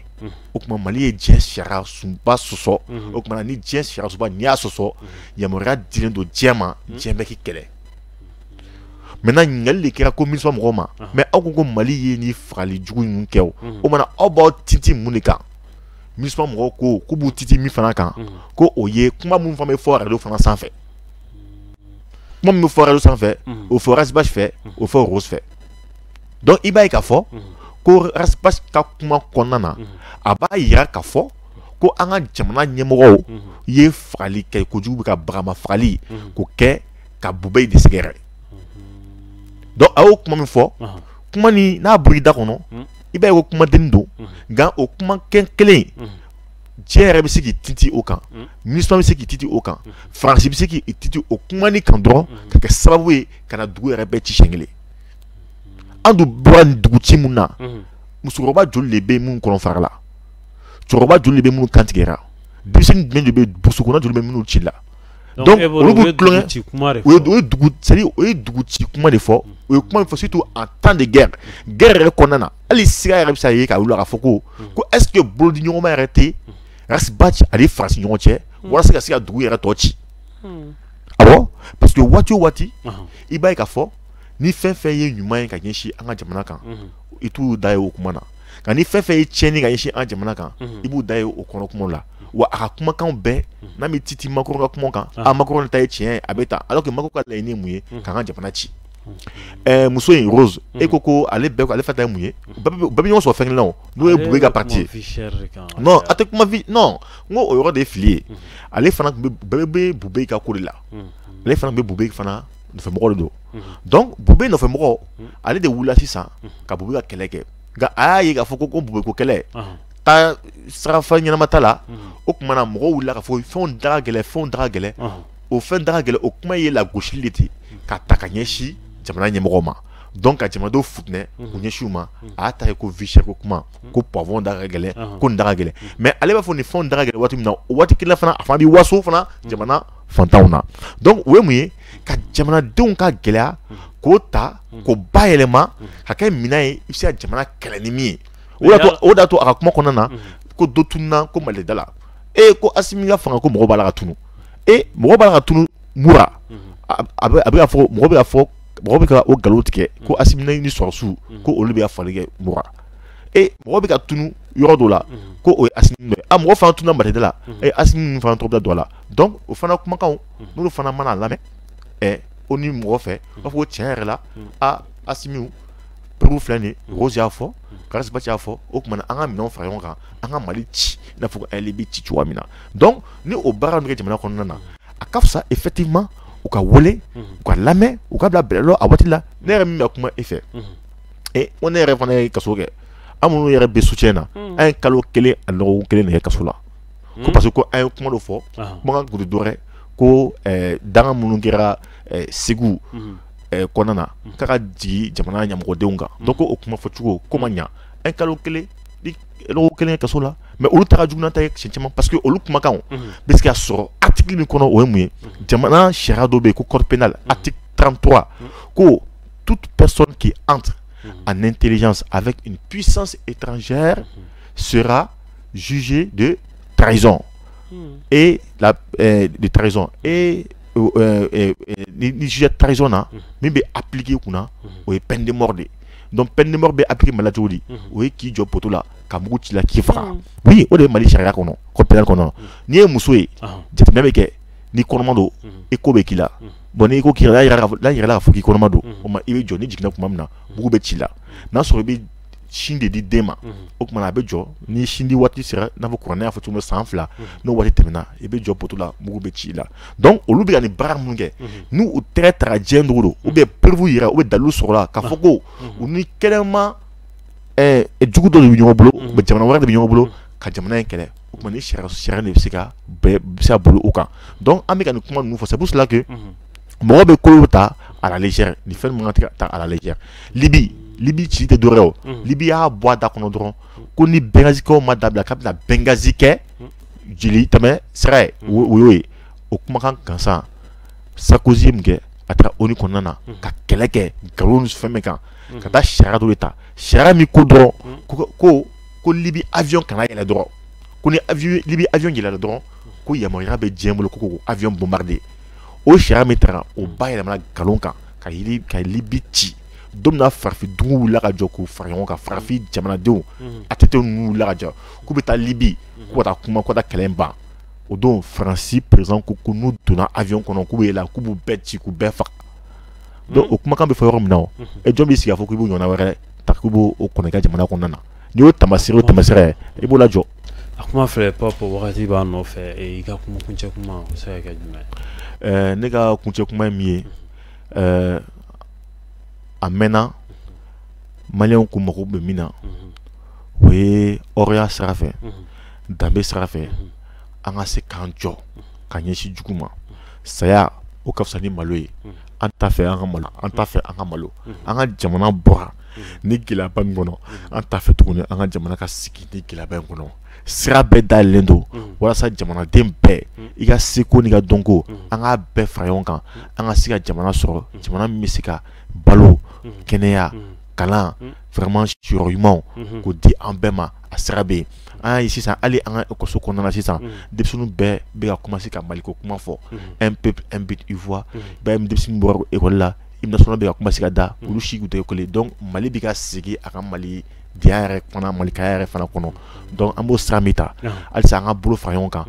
o tuma Mali ye diɲɛ sariya sunba sɔsɔ o tuma ni diɲɛ sariya sunba n'i y'a sɔsɔ yamaruya dilen don diɲɛ ma diɲɛ bɛ k'i kɛlɛ. Maintenant ɲininkali de kɛra ko MINUSMA mɔgɔw ma mais aw ko Mali ye ni fagali jugu ninnu kɛ o mana aw b'aw tinti mun de kan MINUSMA mɔgɔw ko k'u b'u tinti min fana kan ko o ye kuma mun fana bɛ fɔ radio fana sanfɛ kuma min bɛ fɔ radio sanfɛ o fɔ Rasbach fɛ o fɔ Rose fɛ donc i b'a ye k'a fɔ ko Rasbach ka kuma kɔnɔna na a b'a yira k'a fɔ ko an ka jamana ɲɛmɔgɔw ye fagali kɛ kojugu bɛ ka bagama fagali k'o kɛ ka Bubey de sɛgɛrɛ. Donc a y'o kuma min fɔ kuma ni n'a bɔra i da kɔnɔ i b'a ye ko kumadennin don nka o kuma kelen diɲɛ yɛrɛ bɛ se k'i tinti o kan MINUSMA bɛ se k'i tinti o kan Faransi bɛ se k'i tinti o kumani kan dɔrɔn ka kɛ sababu ye ka na dugu yɛrɛ bɛɛ ci siɲɛ kelen an dun bɔra nin dugu ci mun na musokɔrɔba joli de bɛ minnu kɔnɔ fara la cɛkɔrɔba joli de bɛ minnu kantigɛra denmisɛnnin jumɛn de bɛ burusi kɔnɔ joli bɛ minnu ci la donc olu bɛ tulonkɛ o ye dugu ci kuma de fɔ o ye kuma min fɔ surtout en temps de guerre yɛrɛ kɔnɔna na hali siga yɛrɛ bɛ se ka ye k'a wuli k'a fɔ ko est ce que bolodi ɲɔgɔnma yɛrɛ tɛ Rasbach ani Faransi ɲɔgɔn cɛ walasa ka se ka dugu yɛrɛ tɔ ci awɔ parce que waati o waati i b'a ye k'a fɔ ni fɛn fɛn ye ɲuman ye ka ɲɛsin an ka jamana kan i t'u da ye o kuma na nka ni fɛn fɛn ye tiɲɛni ka ɲɛsin an ka jamana kan i b'u da ye o kɔnɔ kumaw la wa a ka kumakanw bɛɛ n'a bɛ titi Macron ka kuma kan Macron ta ye tiɲɛ ye a bɛ tan alors que Macron ka laɲini ye mun ye k'an ka jamana ci muso in Rose e ko ale fɛ ta ye mun ye bɛɛ bɛ ɲɔgɔn sɔrɔ fɛn kelen na o n'o ye Bubey ka parti ye non a tɛ kuma non n ko o yɔrɔ de ye fili ye ale fana bɛɛ bɛ Bubey ka ko de la ale fana bɛ Bubey fana nɔfɛmɔgɔ de don donc Bubey nɔfɛmɔgɔ ale de wulila sisan ka Bubey ka kɛlɛ kɛ nka a y'a ye k'a fɔ ko Bubey ko kɛlɛ taa sirafa ɲɛnama ta la o tuma na mɔgɔw wulila k'a fɔ fɛnw da ka gɛlɛn o fɛn da ka gɛlɛn o kuma ye lagosili de ten k'a ta ka ɲɛsin jamana ɲɛmɔgɔw ma donc a jamana do futne ku ɲɛsiw ma a ta ko vie chère ko kuma ko poivron da gɛlɛn ko da gɛlɛn mais ale b'a fɔ ni fɛnw da gɛlɛn waati min na o waati kelen fana a fana bi waso fana jamana fantanw na donc o ye mun ye ka jamanadenw ka gɛlɛya k'o ta k'o bayɛlɛma ka kɛ minɛn ye i bɛ se ka jamana kɛlɛ ni min ye o de y'a to a ka kuma kɔnɔna na ko dɔ tununna ko Malida la ko Asimi ka fanga ko mɔgɔ b'a la ka tunu mɔgɔ b'a la ka tunu mura a bɛ ka fɔ mɔgɔ bɛ ka o nkalon tigɛ ko Asimi ni sɔrɔsiw ko olu bɛ ka fali kɛ mura mɔgɔ bɛ ka tunu yɔrɔ dɔ la ko o ye Asimi dɔ ye mɔgɔ fana tununa Malida la Asimi ninnu fana tɔgɔ bɛ don a la donc o fana kumakanw n'olu fana mana lamɛn o ni mɔgɔ fɛ b'a fɔ ko tiɲɛ yɛrɛ la Asimi Peru filɛ nin ye Rose y'a fɔ Karasibati y'a fɔ o tuma an ka minɛnw fara ɲɔgɔn kan an ka Mali ci i n'a fɔ ko ale bɛ ci cogoya min na donc ni o baara ninnu kɛ jamana kɔnɔna na a ka fisa effectivement u ka wele u ka lamɛn u ka bila bɛlɛdɔ a waati la ne yɛrɛ min bɛ kuma e fɛ ko ne yɛrɛ fana ye kaso kɛ an minnu yɛrɛ bɛ soutien na an ye kalo kelen ani dɔgɔkun kelen de kɛ kaso la ko parce que ko an ye kuma dɔ fɔ kuma ka gudu dɔrɛ ko danga minnu kɛra Segu kɔnɔna na k'a ka jigin jamana ɲɛmɔgɔdenw kan donc o kuma fɔcogo ko ma ɲa an kalo kelen ni dɔgɔkun kelen kɛ kaso la mais olu ta ka jugu n'an ta ye siɲɛ caman parce que olu kumakanw bɛ se ka sɔrɔ article min kɔnɔ o ye mun ye jamana sariya dɔ bɛ yen ko code pénal article 33 ko toute personne qui entre en intelligence avec une puissance étrangère sera jugée de trahison et de trahison et ni juge trahison na min bɛ appliquer kunna o ye peine de mort de donc peine de mort bɛ appliquer Mali la cogo di o ye k'i jɔ poto la ka mugu ci la k'i faga oui o de ye Mali sariya kɔnɔ code pénal kɔnɔ n'i ye muso ye jateminɛ bɛ kɛ ni kɔnɔma don i ko bɛ k'i la bon n'i ko k'i la n'a yɛrɛ la k'a fɔ k'i kɔnɔma don o ma i bɛ jɔ ni jiginna tuma min na mugu bɛ ci la n'a sɔrɔ i bɛ sin de di den ma o tuma a bɛ jɔ ni sin di waati sera n'a fɔ kuranɛ y'a fɔ cogo min san 2 n'o waati tɛmɛna i bɛ jɔ poto la mugu bɛ ci i la donc olu bɛ ka nin baara minnu kɛ n'u u tɛgɛ ta ka diɲɛ dogo don ou bien preuve yira ou bien dalilu sɔrɔ la k'a fɔ ko u ni kɛnɛma jugu dɔ de bɛ ɲɔgɔn bolo jamana wɛrɛ de bɛ ɲɔgɔn bolo ka jamana in kɛlɛ o tuma ni sariya de bɛ se ka bolo o kan donc an bɛ ka nin kuma ninnu fɔ c'est pour cela que mɔgɔ bɛ kolo ta à la légère ni fɛn min man ka ta à la légère Libi ci tɛ dɔwɛrɛ o Libi y'a bɔ a da kɔnɔ dɔrɔn ko ni Benghazi-kɛw ma dabila k'a bɛna Benghazi kɛ jeli tɛmɛ sira ye o y'o ye o kumakan gansan Sarkozy ye mun kɛ a taara ONU kɔnɔna na ka kɛlɛ kɛ nkalon ni fɛn min kan ka taa sariya dɔ de ta sariya min ko dɔrɔn ko Libi avion kana yɛlɛ dɔrɔn ko ni Libi avion yɛlɛla dɔrɔn ko yamaruya bɛ diɲɛ bolo ko avion bombarder o sariya min taara o bayɛlɛmana nkalon kan ka Libi ci don min na farafin dugu wulila ka jɔ k'u fara ɲɔgɔn kan farafin jamanadenw ATT ninnu wulila ka jɔ k'u bɛ taa Libi k'u ka taa kuma k'u ka taa kɛlɛ in ban o don Faransi président ko n'u donna avion kɔnɔ k'u bɛ yɛlɛ k'u b'u bɛɛ ci k'u bɛɛ faga donc o kumakan bɛ fɔ yɔrɔ min na o jɔn b'i sigi k'a fɔ k'i b'o ɲɔgɔnna wɛrɛ ta k'u b'o kɔnɔ i ka jamana kɔnɔna na n'i y'o tamasire i b'o lajɔ. a kuma filɛ Pape wagati b'a nɔfɛ i ka kuncɛ kuma o bɛ se ka kɛ jumɛn ye. ne ka kuncɛ kuma ye min ye a mɛnna maliyɛnw ko mago bɛ min na o ye hɔrɔnya sira fɛ danbe sira fɛ an ka se k'an jɔ ka ɲɛsin jugu ma saya o ka fisa ni malo ye an t'a fɛ an ka malo an t'a fɛ an ka malo an ka jamana bɔra ni gɛlɛyaba min kɔnɔ an t'a fɛ tuguni an ka jamana ka sigi ni gɛlɛyaba in kɔnɔ sira bɛɛ dayɛlɛlen don walasa jamanaden bɛɛ i ka seko n'i ka dɔnko an k'a bɛɛ fara ɲɔgɔn kan an ka se ka jamana sɔrɔ jamana min bɛ se ka balo kɛnɛya kalan vraiment siyɔrɔ ɲumanw k'o di an bɛɛ ma a sira bɛ yen an y'a ye sisan hali an ka ekɔliso kɔnɔna na sisan denmisɛnninw bɛɛ bɛ ka commencer ka maliko kuma fɔ un peuple un but une voix bɛɛ denmisɛnnin bɔra ekɔli la hymne national bɛ ka commencer ka da olu si tun tɛ ekɔli donc Mali bɛ ka segin a ka Mali denya yɛrɛ fana malikaya yɛrɛ fana kɔnɔ donc an b'o sira min ta halisa an ka bolo fara ɲɔgɔn kan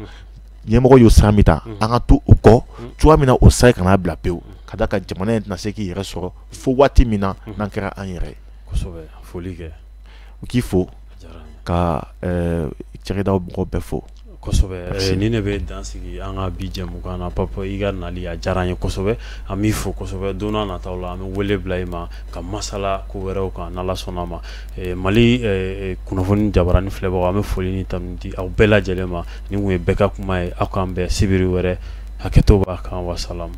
ɲɛmɔgɔ y'o sira min ta an ka to o kɔ cogoya min na o sira kana bila pewu ka da ka jamana in tɛna se k'i yɛrɛ sɔrɔ fo waati min na n'an kɛra an yɛrɛ ye. kosɛbɛ foli kɛ u k'i fo ka cakɛdaw mɔgɔw bɛɛ fo kosɛbɛ ni ne bɛ dan sigi an ka bi jɛmukan na Pape i ka nali a diyara an ye kosɛbɛ an b'i fo kosɛbɛ don n'a nataw la an bɛ wele bila i ma ka masala ko wɛrɛw kan n'Ala sɔnna ma Mali kunnafoni jabaranin filɛbagaw an bɛ foli ni tanu di aw bɛɛ lajɛlen ma ni kun ye bɛɛ ka kuma ye aw k'an bɛn sibiri wɛrɛ hakɛto b'a kan wasalamu.